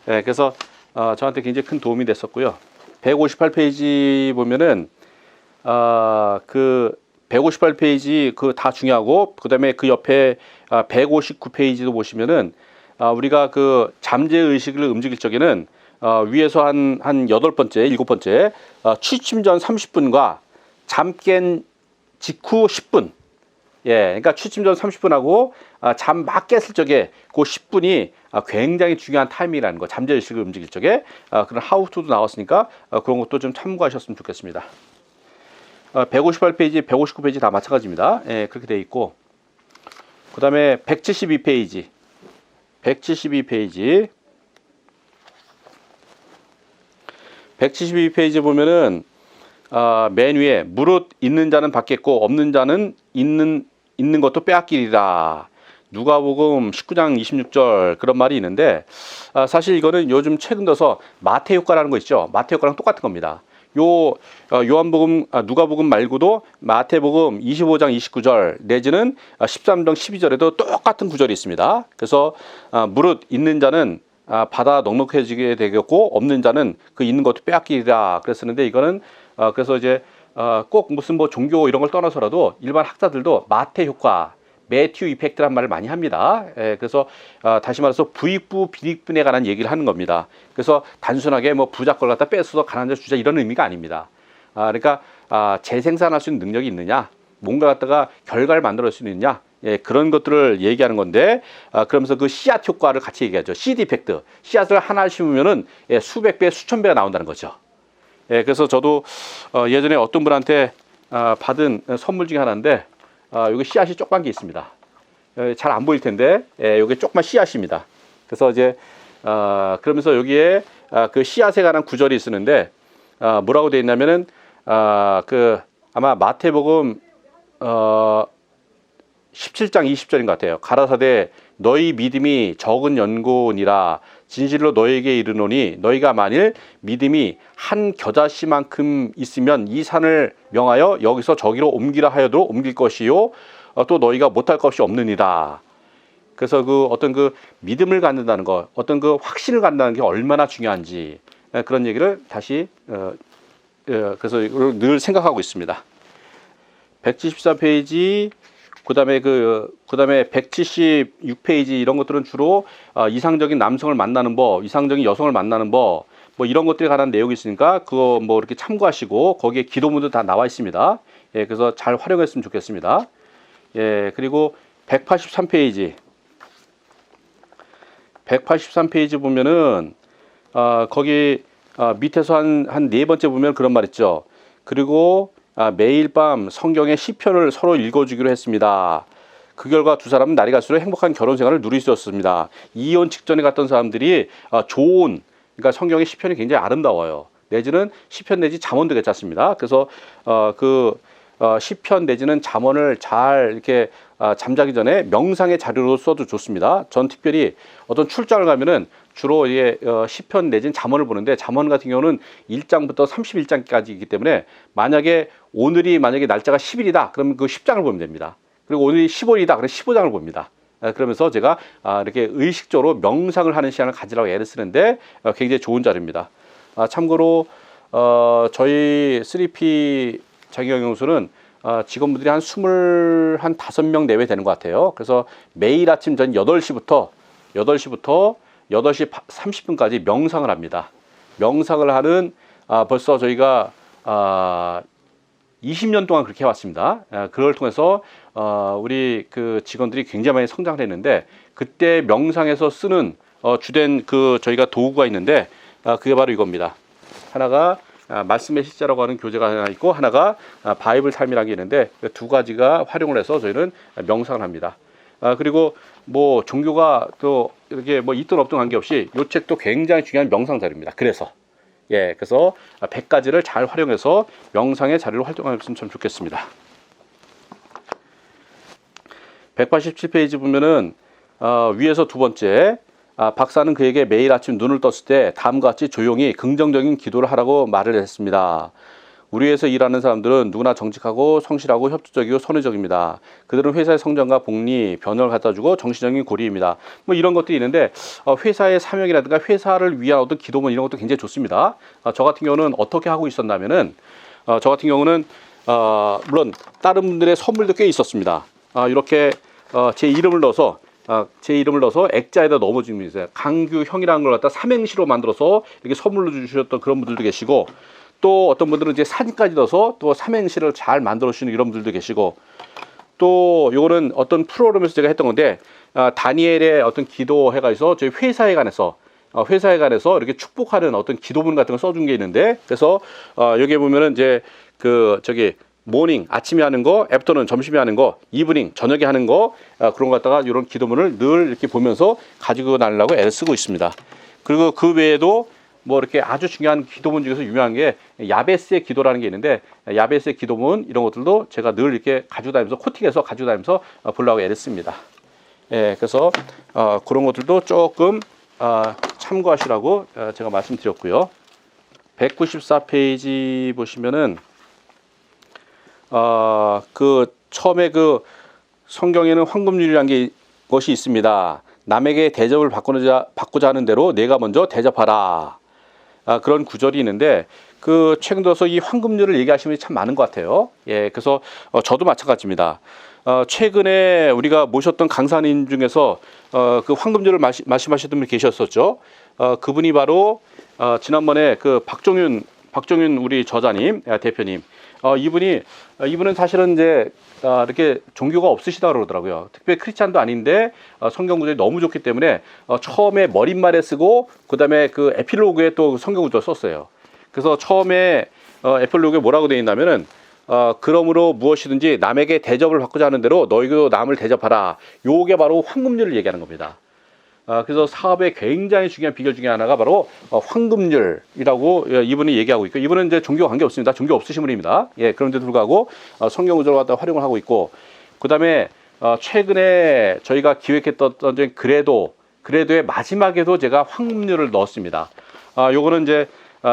예, 그래서 저한테 굉장히 큰 도움이 됐었고요. 158페이지 보면은 그 158페이지 그 다 중요하고 그다음에 그 옆에 159페이지도 보시면은 우리가 그 잠재 의식을 움직일 적에는 위에서 한 8번째, 7번째 취침 전 30분과 잠 깬 직후 10분. 예, 그러니까 취침 전 30분하고 잠 막 깼을 적에 그 10분이 굉장히 중요한 타이밍이라는 거. 잠재 의식을 움직일 적에 그런 하우투도 나왔으니까 그런 것도 좀 참고하셨으면 좋겠습니다. 158페이지, 159페이지 다 마찬가지입니다. 예, 그렇게 돼 있고 그 다음에 172페이지 172페이지 보면은 맨 위에 무릇 있는 자는 받겠고 없는 자는 있는 것도 빼앗기리라. 누가복음 19장 26절 그런 말이 있는데 사실 이거는 요즘 최근 들어서 마태 효과라는 거 있죠. 마태 효과랑 똑같은 겁니다. 요한복음 누가복음 말고도 마태복음 25장 29절 내지는 13장 12절에도 똑같은 구절이 있습니다. 그래서 무릇 있는 자는 받아 넉넉해지게 되겠고 없는 자는 그 있는 것도 빼앗기리라 그랬었는데 이거는 그래서 이제 꼭 무슨 뭐 종교 이런 걸 떠나서라도 일반 학자들도 마태 효과 매튜 이펙트란 말을 많이 합니다. 그래서 다시 말해서 부익부 비익분에 관한 얘기를 하는 겁니다. 그래서 단순하게 뭐 부자 걸 갖다 뺏어서 가난한 자 주자 이런 의미가 아닙니다. 그러니까 재생산할 수 있는 능력이 있느냐, 뭔가 갖다가 결과를 만들어낼 수 있느냐, 예, 그런 것들을 얘기하는 건데, 그러면서 그 씨앗 효과를 같이 얘기하죠. 씨드 이펙트. 씨앗을 하나 심으면은 예, 수백 배, 수천 배가 나온다는 거죠. 예, 그래서 저도 예전에 어떤 분한테 받은 선물 중에 하나인데, 여기 씨앗이 조그만 게 있습니다. 잘 안 보일 텐데, 예, 여기 조그만 씨앗입니다. 그래서 이제 그러면서 여기에 그 씨앗에 관한 구절이 있었는데, 뭐라고 되어 있냐면은 그 아마 마태복음 17장 20절인 것 같아요. 가라사대 너희 믿음이 적은 연고니라 진실로 너희에게 이르노니 너희가 만일 믿음이 한 겨자씨만큼 있으면 이 산을 명하여 여기서 저기로 옮기라 하여도 옮길 것이요 또 너희가 못할 것이 없느니라. 그래서 그 어떤 그 믿음을 갖는다는 것, 어떤 그 확신을 갖는다는 게 얼마나 중요한지 그런 얘기를 다시 그래서 늘 생각하고 있습니다. 174페이지 그다음에 176페이지 이런 것들은 주로 이상적인 남성을 만나는 법, 이상적인 여성을 만나는 법, 뭐 이런 것들에 관한 내용이 있으니까 그거 뭐 이렇게 참고하시고 거기에 기도문도 다 나와 있습니다. 예, 그래서 잘 활용했으면 좋겠습니다. 예, 그리고 183페이지 보면은 거기 밑에서 한 네 번째 보면 그런 말 있죠. 그리고 매일 밤 성경의 시편을 서로 읽어주기로 했습니다. 그 결과 두 사람은 날이 갈수록 행복한 결혼 생활을 누릴 수 있었습니다. 이혼 직전에 갔던 사람들이 그러니까 성경의 시편이 굉장히 아름다워요. 내지는 시편 내지 잠언도 괜찮습니다. 그래서 시편 내지는 잠언을 잘 이렇게 잠자기 전에 명상의 자료로 써도 좋습니다. 전 특별히 어떤 출장을 가면은 주로 이게 시편 내지는 잠언을 보는데 잠언 같은 경우는 1장부터 31장까지이기 때문에 오늘이 만약에 날짜가 10일이다 그러면 그 10장을 보면 됩니다. 그리고 오늘이 15일이다 그러면 15장을 봅니다. 그러면서 제가 이렇게 의식적으로 명상을 하는 시간을 가지라고 애를 쓰는데 굉장히 좋은 자료입니다. 참고로 저희 3P 자기경영수는 직원분들이 한 25명 내외 되는 것 같아요. 그래서 매일 아침 전 8시부터 8시 30분까지 명상을 합니다. 명상을 하는 벌써 저희가 20년 동안 그렇게 해왔습니다. 그걸 통해서 우리 그 직원들이 굉장히 많이 성장을 했는데 그때 명상에서 쓰는 주된 저희가 도구가 있는데 그게 바로 이겁니다. 하나가 말씀의 시자라고 하는 교재가 하나 있고 하나가 바이블 삶이라는 게 있는데 두 가지가 활용을 해서 저희는 명상을 합니다. 그리고 뭐 종교가 또 이렇게 뭐 있든 없든 관계없이 이 책도 굉장히 중요한 명상 자료입니다. 그래서 100가지를 잘 활용해서 명상의 자료를 활용하셨으면 참 좋겠습니다. 187페이지 보면은 위에서 두 번째 박사는 그에게 매일 아침 눈을 떴을 때 다음과 같이 조용히 긍정적인 기도를 하라고 말을 했습니다. 우리 회사에서 일하는 사람들은 누구나 정직하고 성실하고 협조적이고 선의적입니다. 그들은 회사의 성장과 복리, 변화를 갖다주고 정신적인 고리입니다. 뭐 이런 것들이 있는데 회사의 사명이라든가 회사를 위한 어떤 기도문 이런 것도 굉장히 좋습니다. 저 같은 경우는 어떻게 하고 있었냐면은 물론 다른 분들의 선물도 꽤 있었습니다. 이렇게 제 이름을 넣어서 액자에다 넣어주면 있어요. 강규 형이라는 걸 갖다 삼행시로 만들어서 이렇게 선물로 주셨던 그런 분들도 계시고 또 어떤 분들은 이제 사진까지 넣어서 또 삼행시를 잘 만들어 주시는 이런 분들도 계시고 또 요거는 어떤 프로그램에서 제가 했던 건데 다니엘의 어떤 기도 해가지고 저희 회사에 관해서 이렇게 축복하는 어떤 기도문 같은 거 써준 게 있는데 그래서 여기에 보면은 이제 모닝 아침에 하는 거, 애프터는 점심에 하는 거, 이브닝 저녁에 하는 거 그런 거 갖다가 이런 기도문을 늘 이렇게 보면서 가지고 다니려고 애를 쓰고 있습니다. 그리고 그 외에도 뭐 이렇게 아주 중요한 기도문 중에서 유명한 게 야베스의 기도라는 게 있는데 야베스의 기도문 이런 것들도 제가 늘 이렇게 가지고 다니면서 코팅해서 가지고 다니면서 보려고 애를 씁니다. 그래서 그런 것들도 조금 참고하시라고 제가 말씀드렸고요. 194페이지 보시면은 처음에 성경에는 황금률이라는 것이 있습니다. 남에게 대접을 받고자 하는 대로 내가 먼저 대접하라. 그런 구절이 있는데 최근 들어서 이 황금률을 얘기하시는 분이 참 많은 것 같아요. 그래서 저도 마찬가지입니다. 최근에 우리가 모셨던 강사님 중에서 그 황금률을 말씀하셨던 분이 계셨었죠. 그분이 바로 지난번에 박종윤 우리 저자님 대표님 이분은 사실은 이제 이렇게 종교가 없으시다 그러더라고요. 특별히 크리스찬도 아닌데 성경 구절이 너무 좋기 때문에 처음에 머릿말에 쓰고 그다음에 그 에필로그에 또 성경 구절 썼어요. 그래서 처음에 에필로그에 뭐라고 되어 있냐면은 그러므로 무엇이든지 남에게 대접을 받고자 하는 대로 너희도 남을 대접하라. 요게 바로 황금률을 얘기하는 겁니다. 그래서 사업의 굉장히 중요한 비결 중에 하나가 바로 황금률이라고 이분이 얘기하고 있고, 이분은 이제 종교 관계 없습니다. 종교 없으신 분입니다. 예, 그런데도 불구하고 성경 구절을 갖다 활용을 하고 있고, 그 다음에 최근에 저희가 기획했던 그래도의 마지막에도 제가 황금률을 넣었습니다. 요거는 이제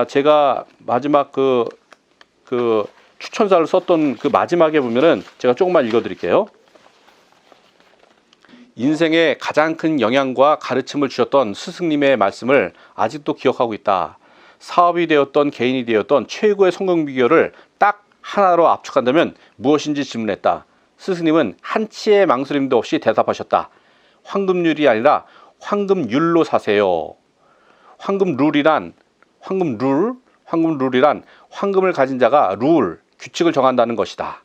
제가 마지막 그 추천사를 썼던 그 마지막에 보면은 제가 조금만 읽어드릴게요. 인생에 가장 큰 영향과 가르침을 주셨던 스승님의 말씀을 아직도 기억하고 있다. 사업이 되었던 개인이 되었던 최고의 성공 비결을 딱 하나로 압축한다면 무엇인지 질문했다. 스승님은 한치의 망설임도 없이 대답하셨다. 황금률이 아니라 황금률로 사세요. 황금룰이란 황금을 가진 자가 규칙을 정한다는 것이다.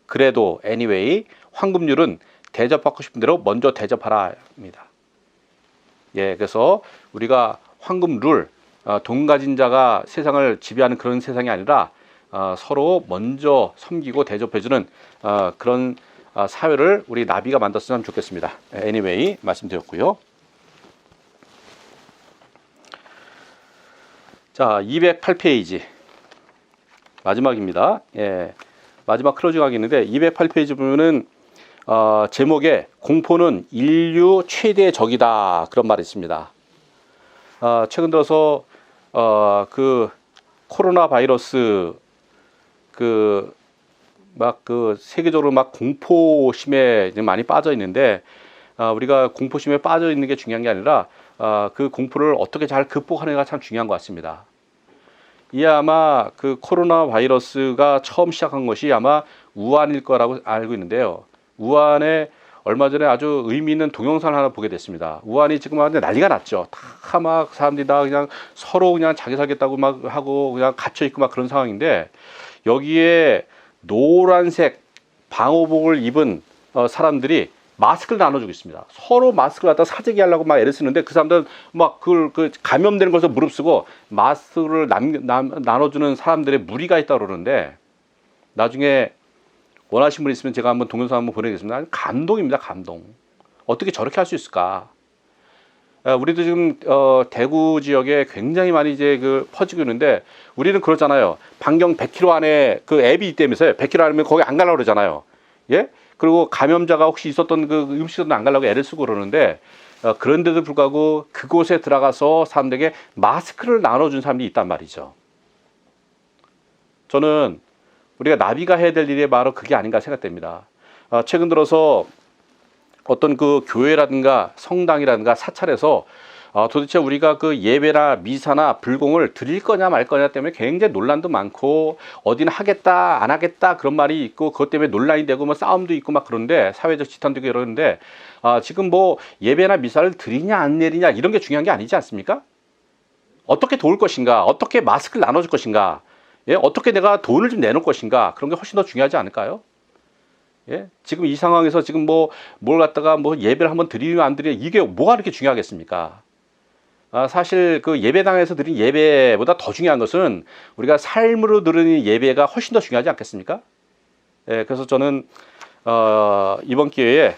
그래도 anyway 황금률은 대접받고 싶은 대로 먼저 대접하라입니다. 예, 그래서 우리가 황금룰, 돈 가진 자가 세상을 지배하는 그런 세상이 아니라 서로 먼저 섬기고 대접해주는 그런 사회를 우리 나비가 만들었으면 좋겠습니다. anyway 말씀드렸고요. 자, 208페이지 마지막입니다. 예, 마지막 클로징하기 있는데 208페이지 보면은 제목에 공포는 인류 최대의 적이다 그런 말이 있습니다. 최근 들어서 그 코로나 바이러스 세계적으로 막 공포심에 많이 빠져 있는데 우리가 공포심에 빠져 있는 게 중요한 게 아니라 그 공포를 어떻게 잘 극복하는가 참 중요한 것 같습니다. 이게 아마 그 코로나 바이러스가 처음 시작한 것이 아마 우한일 거라고 알고 있는데요. 우한에 얼마 전에 아주 의미 있는 동영상을 하나 보게 됐습니다. 우한이 지금 완전 난리가 났죠. 다 막 사람들이 다 그냥 서로 그냥 자기 살겠다고 막 하고 그냥 갇혀 있고 막 그런 상황인데, 여기에 노란색 방호복을 입은 사람들이 마스크를 나눠주고 있습니다. 서로 마스크를 갖다 사재기 하려고 막 애를 쓰는데 그 사람들은 막 그 감염되는 것을 무릅쓰고 마스크를 나눠주는 사람들의 무리가 있다고 그러는데, 나중에 원하시는 분 있으면 제가 한번 동영상 한번 보내겠습니다. 감동입니다. 감동. 어떻게 저렇게 할 수 있을까? 우리도 지금 대구 지역에 굉장히 많이 이제 퍼지고 있는데, 우리는 그렇잖아요. 반경 100km 안에 그 앱이 있다면서요. 100km 안에 거기 안 가려고 그러잖아요. 예? 그리고 감염자가 혹시 있었던 그 음식점도 안 가려고 애를 쓰고 그러는데, 그런데도 불구하고 그곳에 들어가서 사람들에게 마스크를 나눠준 사람들이 있단 말이죠. 저는 우리가 나비가 해야 될 일이 바로 그게 아닌가 생각됩니다. 최근 들어서 어떤 그 교회라든가 성당이라든가 사찰에서 도대체 우리가 그 예배나 미사나 불공을 드릴 거냐 말 거냐 때문에 굉장히 논란도 많고, 어디는 하겠다 안 하겠다 그런 말이 있고, 그것 때문에 논란이 되고 뭐 싸움도 있고 막 그런데, 사회적 지탄도 있고 이러는데, 지금 뭐 예배나 미사를 드리냐 안 드리냐 이런 게 중요한 게 아니지 않습니까? 어떻게 도울 것인가, 어떻게 마스크를 나눠줄 것인가, 예? 어떻게 내가 돈을 좀 내놓을 것인가, 그런 게 훨씬 더 중요하지 않을까요? 예? 지금 이 상황에서 지금 뭘 갖다가 예배를 한번 드리면 안 드리냐, 이게 뭐가 그렇게 중요하겠습니까? 사실 그 예배당에서 드린 예배보다 더 중요한 것은 우리가 삶으로 드리는 예배가 훨씬 더 중요하지 않겠습니까? 예, 그래서 저는 이번 기회에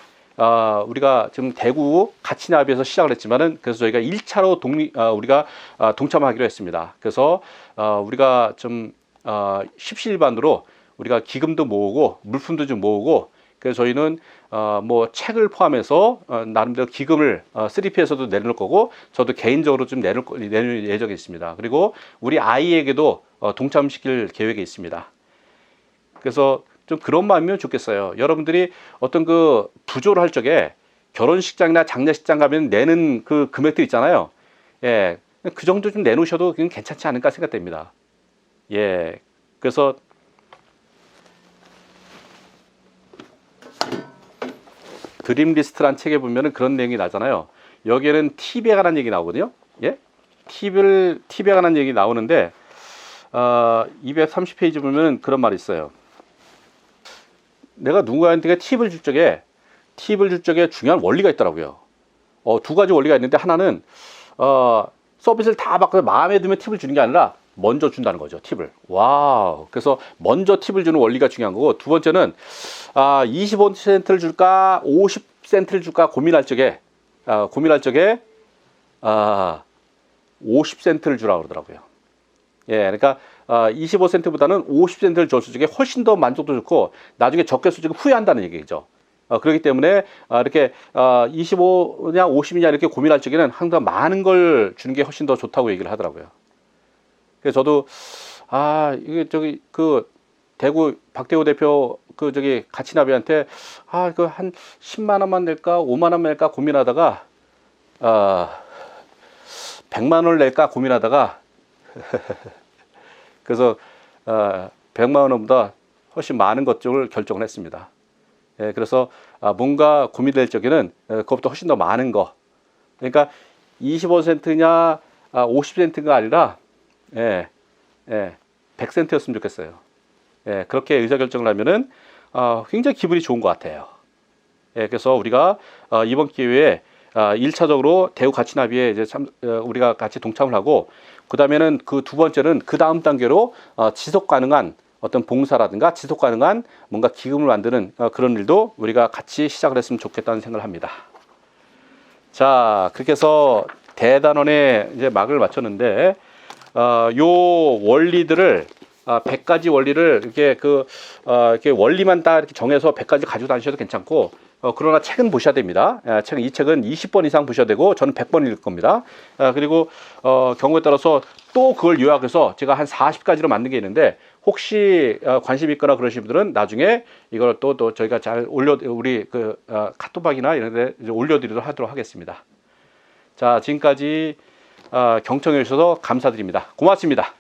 우리가 지금 대구 가치나비에서 시작을 했지만은, 그래서 저희가 1차로 우리가 동참하기로 했습니다. 그래서 우리가 좀 십시일반으로 우리가 기금도 모으고 물품도 좀 모으고, 그래서 저희는 뭐 책을 포함해서 나름대로 기금을 3P에서도 내놓을 거고, 저도 개인적으로 좀 내놓을 예정이 있습니다. 그리고 우리 아이에게도 동참시킬 계획이 있습니다. 그래서 좀 그런 마음이면 좋겠어요. 여러분들이 어떤 그 부조를 할 적에 결혼식장이나 장례식장 가면 내는 그 금액들 있잖아요. 예, 그 정도 좀 내놓으셔도 괜찮지 않을까 생각됩니다. 예, 그래서 드림리스트란 책에 보면은 그런 내용이 나잖아요. 여기에는 팁에 관한 얘기 나오거든요. 예? 팁에 관한 얘기 나오는데, 230페이지 보면 그런 말이 있어요. 내가 누군가한테 팁을 줄 적에 중요한 원리가 있더라고요. 두 가지 원리가 있는데, 하나는 서비스를 다 받고 마음에 들면 팁을 주는 게 아니라 먼저 준다는 거죠. 팁을. 와우. 그래서 먼저 팁을 주는 원리가 중요한 거고, 두 번째는 25센트를 줄까 50센트를 줄까 고민할 적에 50센트를 주라고 그러더라고요. 예, 그러니까 25센트보다는 50센트를 줬을 적에 훨씬 더 만족도 좋고 나중에 적게 쓸 적에 후회한다는 얘기죠. 그렇기 때문에 이렇게 25냐 50이냐 이렇게 고민할 적에는 항상 많은 걸 주는 게 훨씬 더 좋다고 얘기를 하더라고요. 그래서 저도 이게 그 대구 박대호 대표 가치나비한테 그 한 10만 원만 낼까 5만 원만 낼까 고민하다가 100만 원을 낼까 고민하다가 그래서 100만 원보다 훨씬 많은 것 쪽을 결정을 했습니다. 예, 그래서 뭔가 고민될 적에는 그것보다 훨씬 더 많은 거, 그러니까 25센트냐 50센트가 아니라 100센트였으면 좋겠어요. 예, 그렇게 의사결정을 하면은 굉장히 기분이 좋은 것 같아요. 예, 그래서 우리가 이번 기회에 1차적으로 대우 가치나비에 이제 우리가 같이 동참을 하고, 그 다음에는 그 두 번째는 그 다음 단계로 지속 가능한 어떤 봉사라든가 지속 가능한 뭔가 기금을 만드는 그런 일도 우리가 같이 시작을 했으면 좋겠다는 생각을 합니다. 자, 그렇게 해서 대단원에 이제 막을 맞췄는데, 요 원리들을 100가지 원리를 이렇게 원리만 딱 이렇게 정해서 100가지 가지고 다니셔도 괜찮고, 그러나 책은 보셔야 됩니다. 이 책은 20번 이상 보셔야 되고, 저는 100번 읽을 겁니다. 그리고 경우에 따라서 또 그걸 요약해서 제가 한 40가지로 만든 게 있는데, 혹시 관심 있거나 그러신 분들은 나중에 이걸 또 저희가 잘 우리 카톡방이나 이런 데 올려드리도록 하도록 하겠습니다. 자, 지금까지 경청해 주셔서 감사드립니다. 고맙습니다.